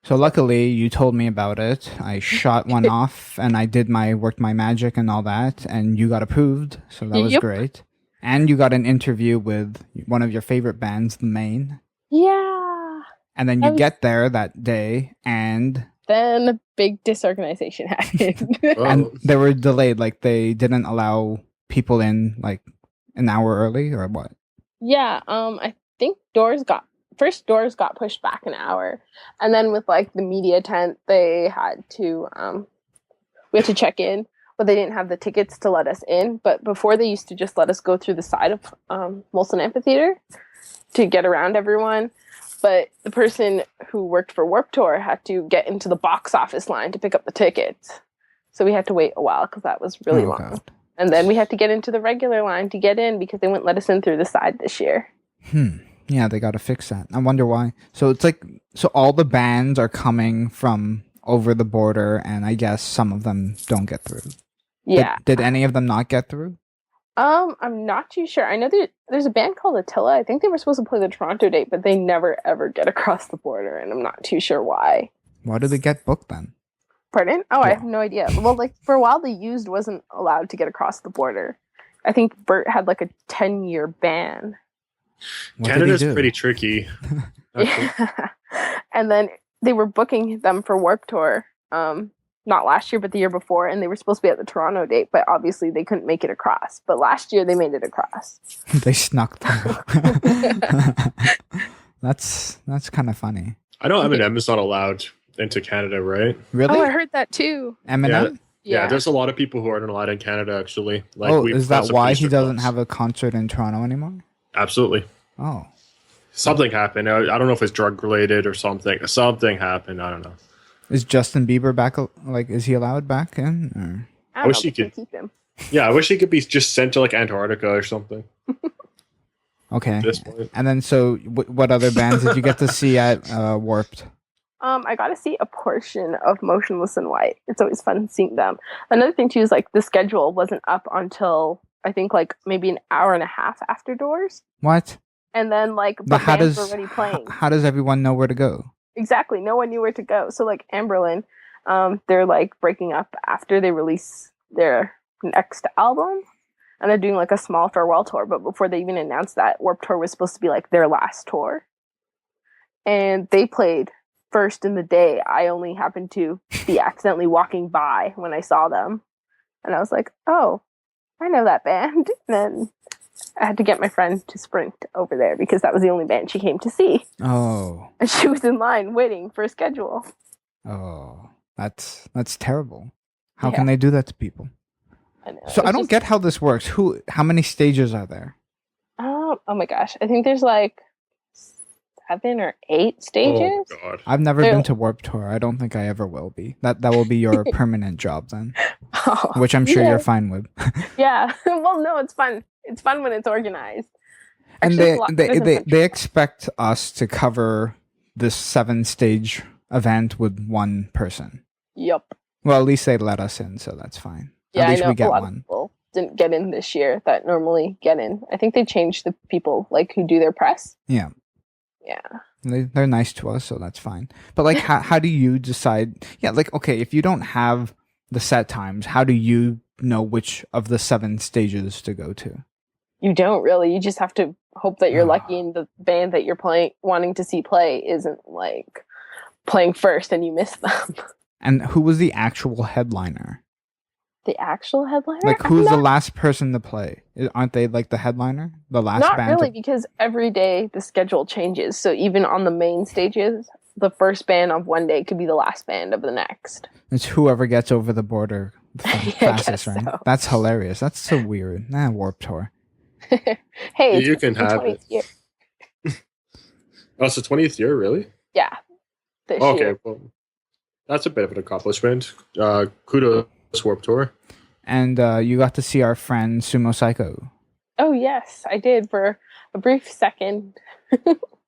So luckily you told me about it. I shot one off and I worked my magic and all that, and you got approved. So that was Yep. great. And you got an interview with one of your favorite bands, the Maine. Yeah. And then That you was- get there that day and Then a big disorganization happened. Oh, they were delayed, like they didn't allow people in like an hour early or what? Yeah, I think doors got pushed back an hour, and then with like the media tent, they had to we had to check in, but they didn't have the tickets to let us in. But before they used to just let us go through the side of Molson Amphitheater to get around everyone. But the person who worked for Warped Tour had to get into the box office line to pick up the tickets, so we had to wait a while because that was really Oh, long. God. And then we had to get into the regular line to get in because they wouldn't let us in through the side this year. Yeah, they got to fix that. I wonder why. So it's like, so all the bands are coming from over the border, and I guess some of them don't get through. Yeah. Did any of them not get through? I'm not too sure. I know there's a band called Attila. I think they were supposed to play the Toronto date, but they never ever get across the border, and I'm not too sure why. Why do they get booked then? Pardon? Oh, I Yeah. have no idea. Well, like for a while, the Used wasn't allowed to get across the border. I think Bert had like a 10-year ban. What did he Canada's do? pretty tricky. Yeah. And then they were booking them for Warped Tour, not last year, but the year before, and they were supposed to be at the Toronto date, but obviously they couldn't make it across. But last year they made it across. They snuck through. That's kind of funny. I know Eminem is not allowed into Canada, right? Really? Oh, I heard that too. Eminem? Yeah, there's a lot of people who aren't allowed in Canada actually. Like, Oh, we've is got that some why pretty he strict doesn't laws. have a concert in Toronto anymore? Absolutely. Oh. Something happened. I don't know if it's drug related or something. Something happened. I don't know. Is Justin Bieber back? Like, is he allowed back in? Or? I wish don't know, he but they could- keep him. Yeah, I wish he could be just sent to like Antarctica or something Okay. at this point. And then, so what other bands did you get to see at Warped? I got to see a portion of Motionless in White. It's always fun seeing them. Another thing too is like the schedule wasn't up until I think like maybe an hour and a half after doors, What? and then like But the how bands does were already playing. how does everyone know where to go? Exactly, no one knew where to go. So like Amberlin, they're like breaking up after they release their next album, and they're doing like a small farewell tour. But before they even announced that, Warped Tour was supposed to be like their last tour, and they played first in the day. I only happened to be accidentally walking by when I saw them, and I was like, "Oh, I know that band." And then I had to get my friend to sprint over there because that was the only band she came to see, Oh, and she was in line waiting for a schedule. oh, that's terrible. How can they do that to people? I know. So I don't get how this works. How many stages are there? Oh my gosh. I think there's like 7 or 8 stages. Oh God. I've never been to Warped Tour. I don't think I ever will be. That will be your permanent job then, which I'm sure you're fine with. Yeah. Well, no, it's fun. It's fun when it's organized. And Actually, they expect us to cover this 7-stage event with one person. Yep. Well, at least they let us in, so that's fine. Yeah, at least I know we get a lot one. of people didn't get in this year that normally get in. I think they changed the people like who do their press. Yeah. Yeah. They're nice to us, so that's fine. But like, how do you decide? Yeah, like, okay, if you don't have the set times, how do you know which of the 7 stages to go to? You don't really. You just have to hope that you're lucky and the band that you're wanting to see play isn't like playing first and you miss them. And who was the actual headliner? The actual headliner? Like, who's the last person to play? Aren't they like the headliner? The last Not band? really, because every day the schedule changes. So even on the main stages, the first band of one day could be the last band of the next. It's whoever gets over the border fastest, right? So. That's hilarious. That's so weird. Warped Tour. Hey, you can have 20th year. Oh, it's the 20th year, really? Yeah. This Okay, year. well, that's a bit of an accomplishment. Kudos, Warped Tour. And you got to see our friend Sumo Psycho. Oh, yes, I did for a brief second.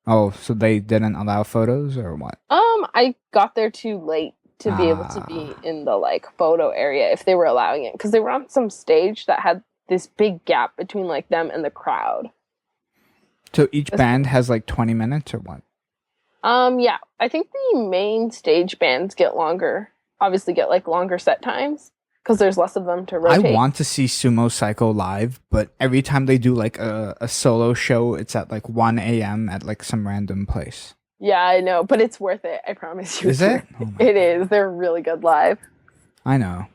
Oh, so they didn't allow photos or what? I got there too late to be able to be in the like photo area if they were allowing it, because they were on some stage that had this big gap between like them and the crowd. So each band has like 20 minutes or what? Yeah, I think the main stage bands obviously get like longer set times because there's less of them to rotate. I want to see Sumo Psycho live, but every time they do like a solo show, it's at like 1 a.m. at like some random place. Yeah, I know, but it's worth it. I promise you. Is it? Oh it is. They're really good live. I know.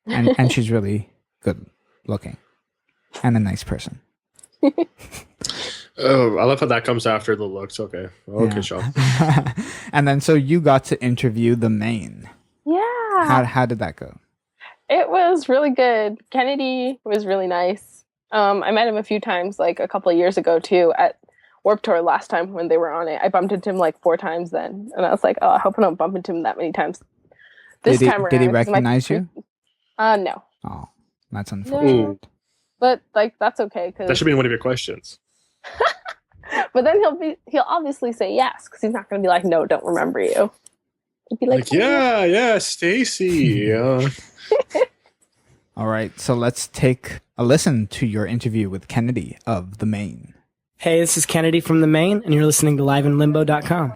and she's really good looking and a nice person. Oh, I love how that comes after the looks. Okay, Sean. And then so you got to interview the Maine. Yeah. How did that go? It was really good. Kennedy was really nice. I met him a few times, like a couple of years ago too, at Warped Tour last time when they were on it. I bumped into him like 4 times then, and I was like, oh, I hope I don't bump into him that many times. This time around, did he recognize you? No. Oh, that's unfortunate. No. But like that's okay because That should be one of your questions. But then he'll obviously say yes because he's not going to be like, no, don't remember you. He'll be like, yeah, Stacy. All right, so let's take a listen to your interview with Kennedy of the Maine. Hey, this is Kennedy from the Maine, and you're listening to liveinlimbo.com.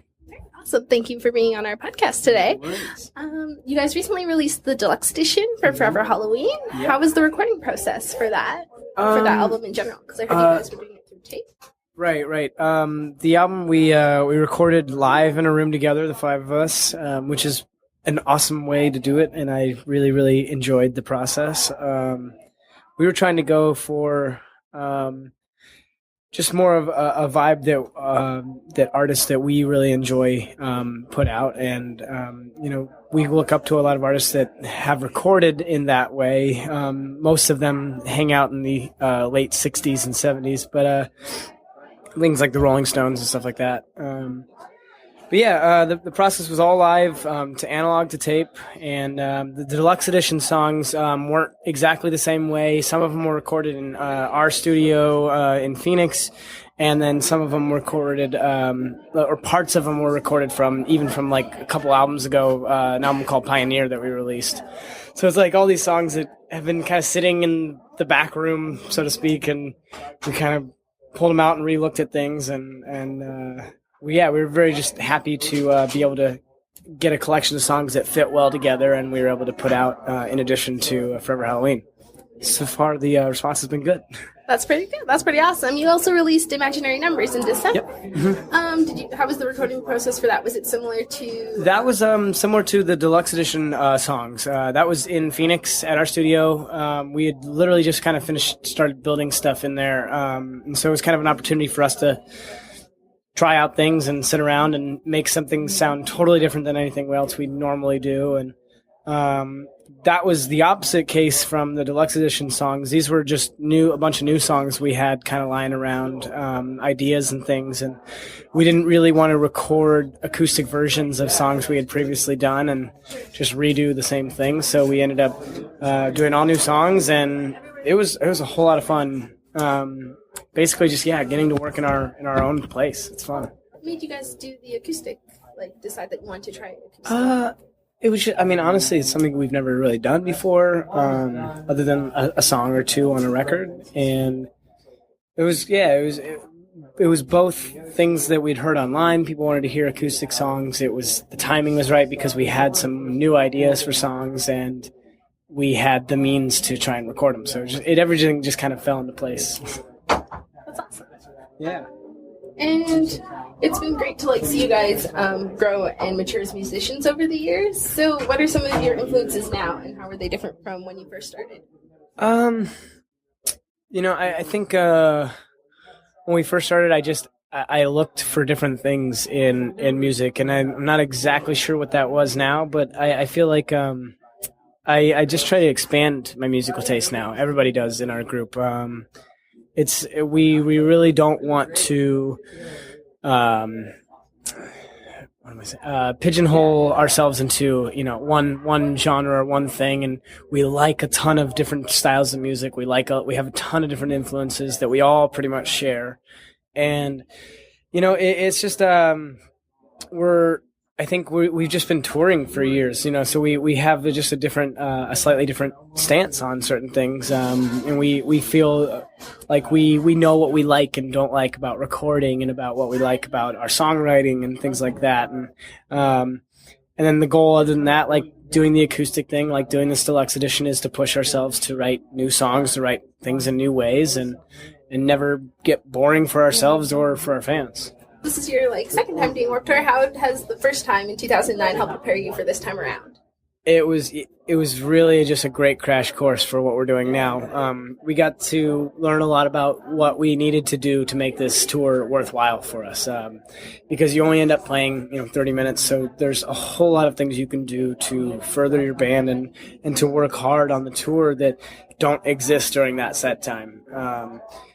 Awesome. Thank you for being on our podcast today. You guys recently released the deluxe edition for Forever Halloween. Yep. How was the recording process for that? For that album in general? Because I heard you guys were doing it through tape. Right. The album we recorded live in a room together, the 5 of us, which is an awesome way to do it, and I really, really enjoyed the process. We were trying to go for just more of a vibe that artists that we really enjoy put out, and we look up to a lot of artists that have recorded in that way. Most of them hang out in the late 60s and 70s, but things like the Rolling Stones and stuff like that. But yeah, the process was all live, to analog to tape, and the deluxe edition songs weren't exactly the same way. Some of them were recorded in our studio in Phoenix, and then some of them were recorded, or parts of them were recorded from like a couple albums ago, an album called Pioneer that we released. So it's like all these songs that have been kind of sitting in the back room, so to speak, and we kind of pulled them out and re-looked at things, and we were very just happy to be able to get a collection of songs that fit well together, and we were able to put out in addition to Forever Halloween. So far, the response has been good. That's pretty good. That's pretty awesome. You also released Imaginary Numbers in December. Yep. Mm-hmm. How was the recording process for that? Was it similar to... That was similar to the deluxe edition songs. That was in Phoenix at our studio. We had literally just kind of started building stuff in there. And so it was kind of an opportunity for us to try out things and sit around and make something sound totally different than anything else we normally do. And That was the opposite case from the deluxe edition songs. These were just a bunch of new songs we had kind of lying around, ideas and things. And we didn't really want to record acoustic versions of songs we had previously done and just redo the same thing. So we ended up doing all new songs, and it was a whole lot of fun. Basically just, getting to work in our own place. It's fun. What made you guys do the acoustic? Like, decide that you wanted to try acoustic? It was just, honestly, it's something we've never really done before, other than a song or two on a record. And it was both things that we'd heard online. People wanted to hear acoustic songs. The timing was right because we had some new ideas for songs, and we had the means to try and record them. So everything just kind of fell into place. That's awesome. Yeah. And it's been great to see you guys grow and mature as musicians over the years. So what are some of your influences now, and how are they different from when you first started? I think when we first started, I looked for different things in music, and I'm not exactly sure what that was now, but I feel like I just try to expand my musical taste now. Everybody does in our group. We really don't want to pigeonhole ourselves into one genre or one thing, and we like a ton of different styles of music. We have a ton of different influences that we all pretty much share, and it's just we've just been touring for years, so we have just a slightly different stance on certain things, and we feel like we know what we like and don't like about recording, and about what we like about our songwriting and things like that, and then the goal, other than that, like doing the acoustic thing, like doing this deluxe edition, is to push ourselves to write new songs, to write things in new ways, and never get boring for ourselves or for our fans. This is your second time doing Warped Tour. How has the first time in 2009 helped prepare you for this time around? It was really just a great crash course for what we're doing now. We got to learn a lot about what we needed to do to make this tour worthwhile for us, because you only end up playing 30 minutes, so there's a whole lot of things you can do to further your band and to work hard on the tour that don't exist during that set time.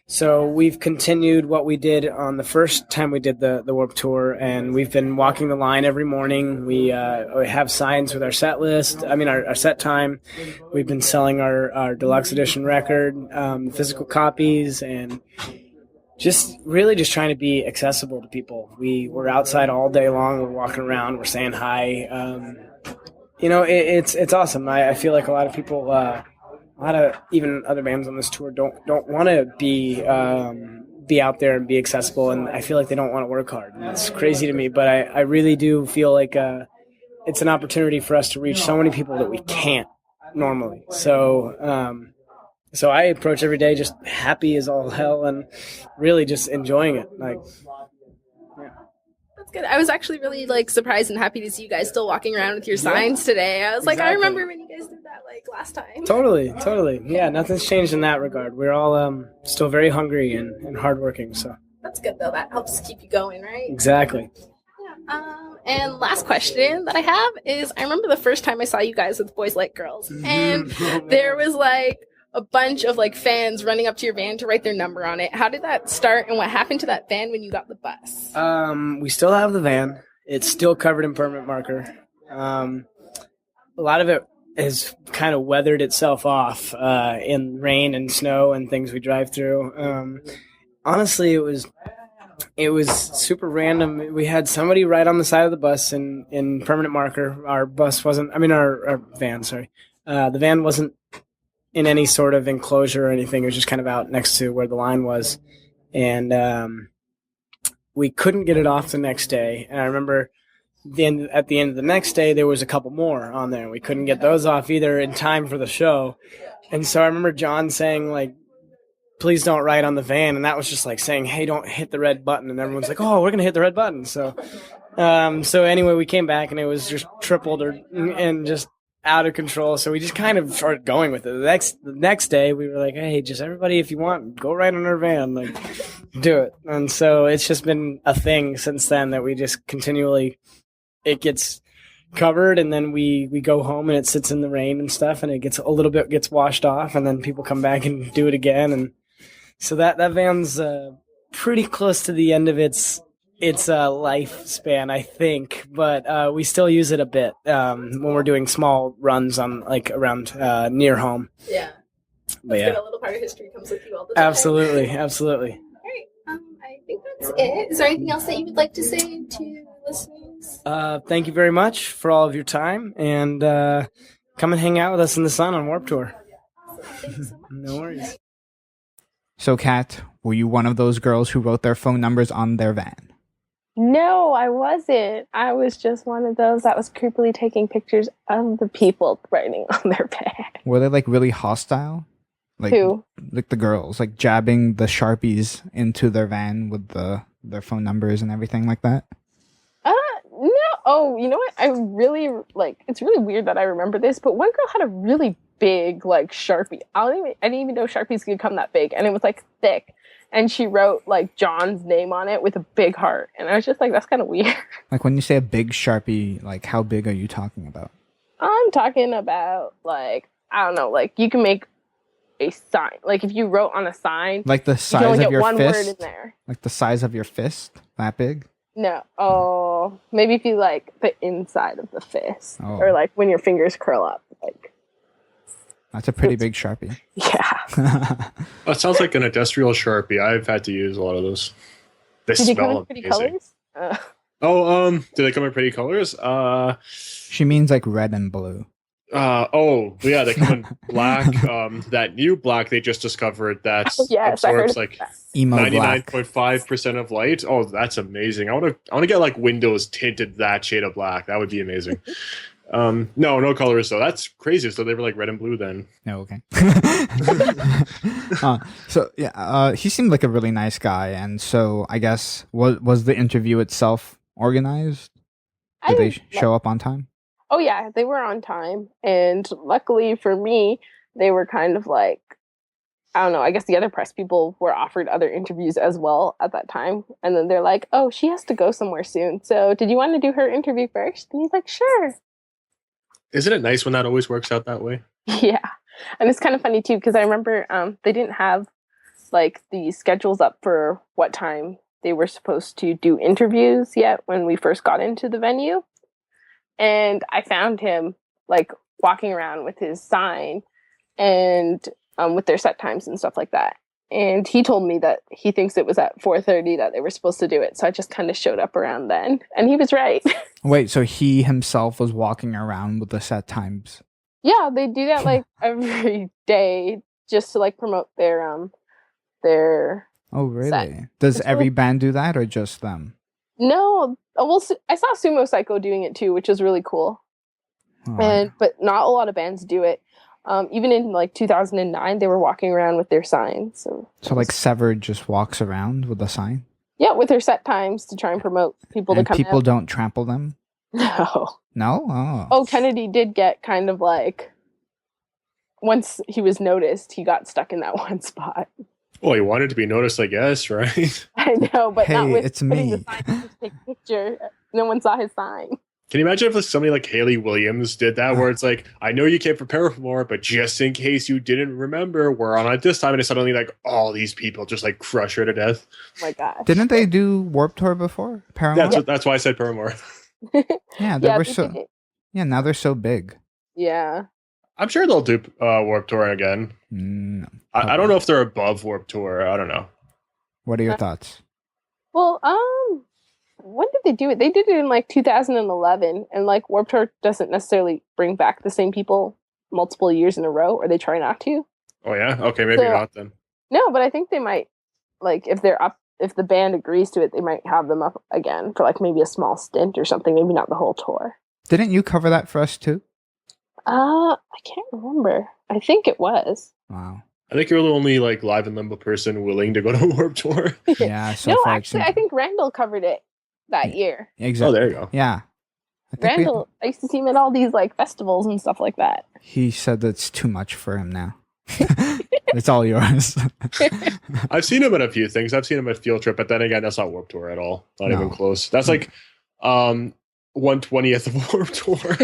So we've continued what we did on the first time we did the Warped Tour, and we've been walking the line every morning. We have signs with our set list, our set time. We've been selling our deluxe edition record, physical copies, and just trying to be accessible to people. We're outside all day long. We're walking around. We're saying hi. It's awesome. I feel like a lot of people... a lot of even other bands on this tour don't want to be out there and be accessible, and I feel like they don't want to work hard. And it's crazy to me, but I really do feel like it's an opportunity for us to reach so many people that we can't normally. So I approach every day just happy as all hell and really just enjoying it. That's good. I was actually really surprised and happy to see you guys still walking around with your signs today. I was exactly. I remember when you guys did that last time. Totally. Yeah, nothing's changed in that regard. We're all still very hungry and hardworking. So that's good though. That helps keep you going, right? Exactly. Yeah. And last question that I have is, I remember the first time I saw you guys with Boys Like Girls, and there was a bunch of fans running up to your van to write their number on it. How did that start, and what happened to that van when you got the bus? We still have the van. It's still covered in permanent marker. A lot of it has kind of weathered itself off in rain and snow and things we drive through. Honestly, it was super random. We had somebody right on the side of the bus in permanent marker. Our bus wasn't, our van, sorry. The van wasn't in any sort of enclosure or anything. It was just kind of out next to where the line was. And we couldn't get it off the next day. And I remember at the end of the next day, there was a couple more on there. We couldn't get those off either in time for the show. And so I remember John saying, please don't write on the van. And that was just saying, hey, don't hit the red button. And everyone's like, oh, we're going to hit the red button. So anyway, we came back and it was just tripled and just out of control. So we just kind of started going with it. The next day we were like, hey, just everybody, if you want, go right on our van, do it. And so it's just been a thing since then that we just continually, it gets covered, and then we go home and it sits in the rain and stuff, and it gets gets washed off, and then people come back and do it again, and so that van's pretty close to the end of its lifespan, I think, but we still use it a bit when we're doing small runs on like around near home. Yeah. But A little part of history comes with you all the time. absolutely. All right. I think that's it. Is there anything else that you would like to say to listeners? Thank you very much for all of your time, and come and hang out with us in the sun on Warped Tour. Thank you so much. No worries. So, Kat, were you one of those girls who wrote their phone numbers on their van? No, I wasn't. I was just one of those that was creepily taking pictures of the people writing on their bag. Were they like really hostile? Like, Who? Like the girls, like jabbing the Sharpies into their van with their phone numbers and everything like that? No. Oh, you know what? I really it's really weird that I remember this, but one girl had a really big like Sharpie. I didn't even know Sharpies could come that big, and it was like thick. And she wrote like John's name on it with a big heart, and I was just like, that's kind of weird. Like when you say a big Sharpie, like how big are you talking about? I'm talking about like, I don't know, like you can make a sign. Like if you wrote on a sign, Like the you can size only of get your one word in fist? there. Like the size of your fist? That big? No. Oh, maybe if you like the inside of the fist, Oh. or like when your fingers curl up, like That's a pretty big Sharpie. yeah. That sounds like an industrial Sharpie. I've had to use a lot of those. They Did you come in smell pretty amazing. colors? Do they come in pretty colors? She means like red and blue. Yeah, they come in black. That new black they just discovered that Yes, I heard absorbs about like that. Emo black. 99.5% of light. Oh, that's amazing. I want to get like windows tinted that shade of black. That would be amazing. No colors though. That's crazy. So they were like red and blue then. No, okay. So yeah, he seemed like a really nice guy, and so I guess was the interview itself organized? Did they show up on time? Oh yeah, they were on time, and luckily for me, they were kind of like, I don't know, I guess the other press people were offered other interviews as well at that time, and then they're like, oh, she has to go somewhere soon, so did you want to do her interview first? And he's like, sure. Isn't it nice when that always works out that way? Yeah, and it's kind of funny too, because I remember they didn't have like the schedules up for what time they were supposed to do interviews yet when we first got into the venue. And I found him like walking around with his sign and with their set times and stuff like that. And he told me that he thinks it was at 4:30 that they were supposed to do it. So I just kind of showed up around then, and he was right. Wait, so he himself was walking around with the set times? Yeah, they do that like every day just to like promote their Oh, really? set. Does It's every really- band do that, or just them? No, well, I saw Sumo Psycho doing it too, which was really cool. Oh, But not a lot of bands do it. Even in like 2009, they were walking around with their signs. so like Severed just walks around with a sign, yeah, with their set times to try and promote people and to come people out. don't trample them. No. No. Oh. Oh, Kennedy did get kind of like, once he was noticed, he got stuck in that one spot. Well, he wanted to be noticed, I guess, right? I know, but not Hey, with it's putting me. the sign to take a picture. No one saw his sign. Can you imagine if somebody like Haley Williams did that, where it's like, I know you can't prepare for more, but just in case you didn't remember, we're on at this time, and it's suddenly like all these people just like crush her to death. Oh my gosh. Didn't they do Warped Tour before? Paramore? That's why I said Paramore. Yeah, they Yeah, were they so. did. Yeah, now they're so big. Yeah. I'm sure they'll do Warped Tour again. No. I don't know if they're above Warped Tour. I don't know. What are your thoughts? Well, when did they do it? They did it in like 2011, and like Warped Tour doesn't necessarily bring back the same people multiple years in a row, or they try not to. Oh yeah, okay, maybe So- not then. No, but I think they might, like, if they're up, if the band agrees to it, they might have them up again for like maybe a small stint or something, maybe not the whole tour. Didn't you cover that for us too? I can't remember. I think it was. Wow. I think you're the only like live and limbo person willing to go to Warped Tour. Yeah. So No, far, it actually, seems- I think Randall covered it that year. exactly. Oh, there you go. Yeah. I think Randall, I used to see him at all these like festivals and stuff like that. he said that's too much for him now. It's all yours. I've seen him at a few things. I've seen him at Field Trip, but then again, that's not Warped Tour at all. Not No. even close. That's like 1/20th of Warped Tour.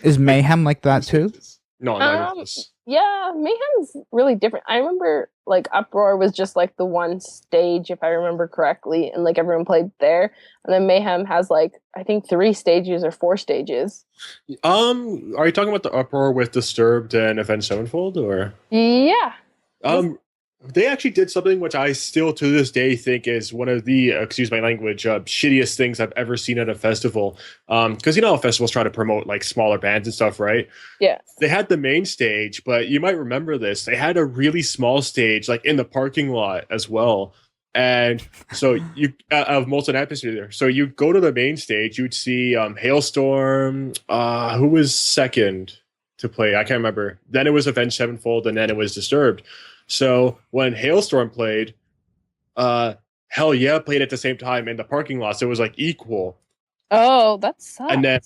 Is Mayhem like that too? No, not even close. Yeah, Mayhem's really different. I remember like Uproar was just like the one stage, if I remember correctly, and like everyone played there. And then Mayhem has like I think 3 stages or 4 stages. Are you talking about the Uproar with Disturbed and Avenged Sevenfold, or? Yeah. They actually did something which I still to this day think is one of the, excuse my language, shittiest things I've ever seen at a festival. Because you know how festivals try to promote like smaller bands and stuff, right? Yeah. They had the main stage, but you might remember this. They had a really small stage, like in the parking lot as well. And so you of Molten Atmosphere there. So you go to the main stage, you'd see Hailstorm. Who was second to play? I can't remember. Then it was Avenged Sevenfold, and then it was Disturbed. So when Hailstorm played, Hell Yeah played at the same time in the parking lot. So it was like equal. Oh, that sucks. And then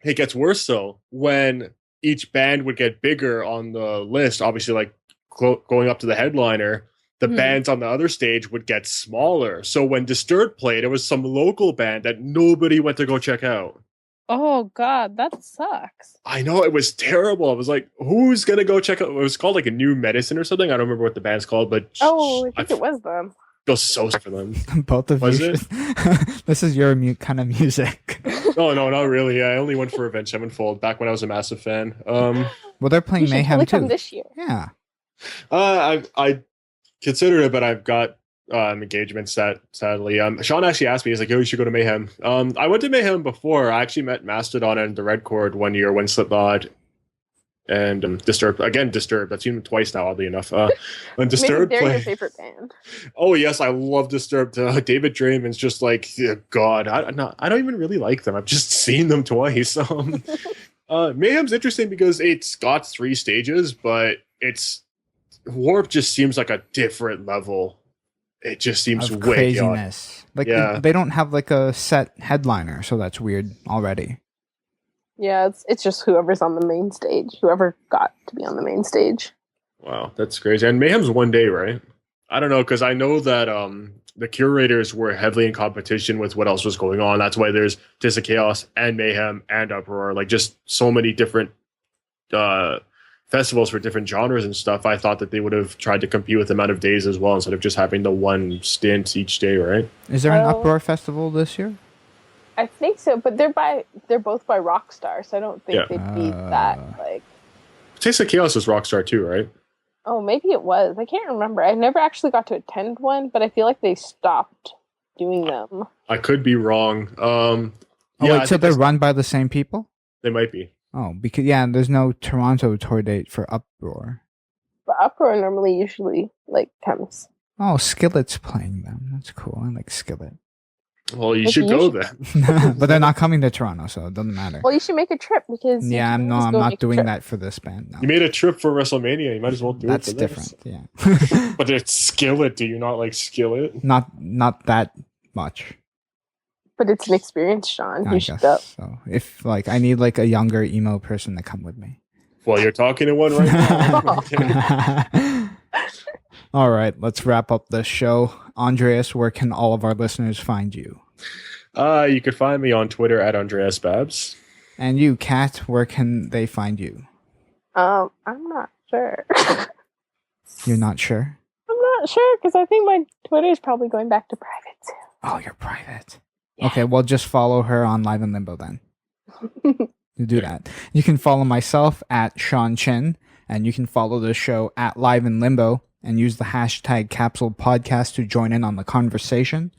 it gets worse though. When each band would get bigger on the list, obviously like going up to the headliner, the bands on the other stage would get smaller. So when Disturbed played, it was some local band that nobody went to go check out. Oh God, that sucks. I know, it was terrible. I was like, who's gonna go check out? It was called like a New Medicine or something. I don't remember what the band's called, but I think it was them. Feel so sorry for them. Both of Was you. This is your kind of music. No, not really. I only went for Avenged Sevenfold back when I was a massive fan. Well, they're playing You should Mayhem totally too. come this year. Yeah. I considered it, but I've got engagements that sadly. Sean actually asked me, he's like, "Yo, you should go to Mayhem." I went to Mayhem before. I actually met Mastodon and the Red Chord one year when Slipknot and Disturbed. I've seen them twice now, oddly enough. When Disturbed Maybe they're your played. favorite band. Oh yes, I love Disturbed. David Draymond's just like, God, I don't even really like them. I've just seen them twice. Mayhem's interesting because it's got 3 stages, but Warp just seems like a different level. It just seems Of way beyond. craziness. Like Yeah. they don't have like a set headliner, so that's weird already. Yeah, it's just whoever's on the main stage, whoever got to be on the main stage. Wow, that's crazy. And Mayhem's one day, right? I don't know, because I know that the curators were heavily in competition with what else was going on. That's why there's Taste of Chaos and Mayhem and Uproar, like just so many different festivals for different genres and stuff. I thought that they would have tried to compete with the amount of days as well instead of just having the one stint each day, right? Is there an Uproar festival this year? I think so, but they're both by Rockstar, so I don't think they'd be that like. Taste of Chaos is Rockstar too, right? Oh, maybe it was. I can't remember. I never actually got to attend one, but I feel like they stopped doing them. I could be wrong. Wait, so they're run by the same people? They might be. Oh, because there's no Toronto tour date for Uproar. But Uproar normally usually like comes. Oh, Skillet's playing them. That's cool. I like Skillet. Well, you should go then. But they're not coming to Toronto, so it doesn't matter. Well, you should make a trip because I'm not doing that for this band. No. You made a trip for WrestleMania. You might as well do That's it for different. this. Yeah. But it's Skillet. Do you not like Skillet? Not that much. But it's an experience, Sean. I You should guess go. so. If I need like a younger emo person to come with me. Well, you're talking to one right now. All right, let's wrap up this show. Andreas, where can all of our listeners find you? You could find me on Twitter at Andreas Babs. And you, Kat, where can they find you? I'm not sure. You're not sure? I'm not sure because I think my Twitter is probably going back to private soon. Oh, you're private. Yeah. Okay, well, just follow her on Live in Limbo then. You do that. You can follow myself at Sean Chin, and you can follow the show at Live in Limbo and use the hashtag Capsule Podcast to join in on the conversation.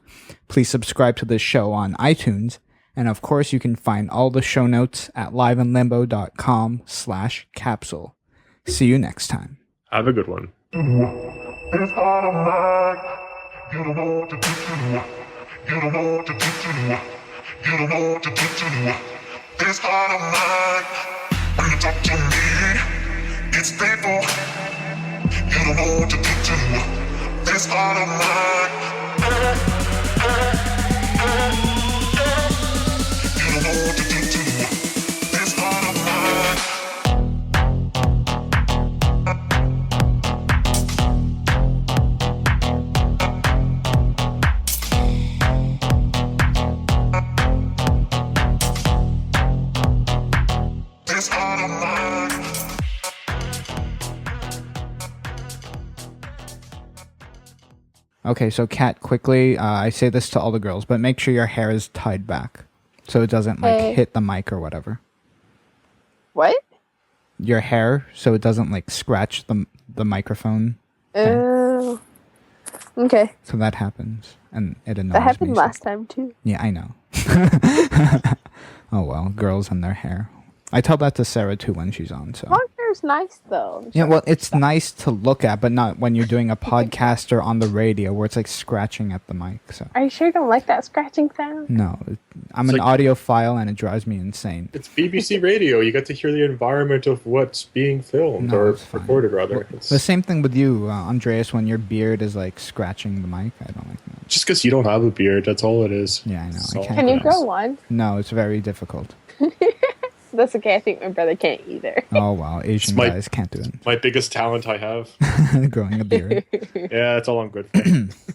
Please subscribe to this show on iTunes. And of course, you can find all the show notes at liveinlimbo.com/capsule. See you next time. Have a good one. It's automatic. You don't know what to do. You don't know what to do. You don't know what to do. It's automatic. When you talk to me, it's painful. You don't know what to do. It's automatic. You don't know what to do. It's automatic. Okay, so Kat, quickly, I say this to all the girls, but make sure your hair is tied back so it doesn't like Okay. hit the mic or whatever. What? Your hair so it doesn't like scratch the microphone. Oh. Okay. So that happens, and it annoys That happened me. So- last time too. Yeah, I know. Oh well, girls and their hair. I tell that to Sarah too when she's on. So Long hair's nice though. yeah, well, it's nice to look at, but not when you're doing a podcast or on the radio where it's like scratching at the mic. So Are you sure you don't like that scratching sound? no, I'm It's an like- audiophile and it drives me insane. It's BBC Radio. You get to hear the environment of what's being filmed No, or it's fine. recorded, rather. It's The same thing with you, Andreas. When your beard is like scratching the mic, I don't like that. just because you don't have a beard. That's all it is. Yeah, I know. So- I can't. Can you do this. grow one? No, it's very difficult. That's okay. I think my brother can't either. Oh wow, Asian my- guys can't do My biggest talent I have. it. Growing a beard. Yeah, that's all I'm good for.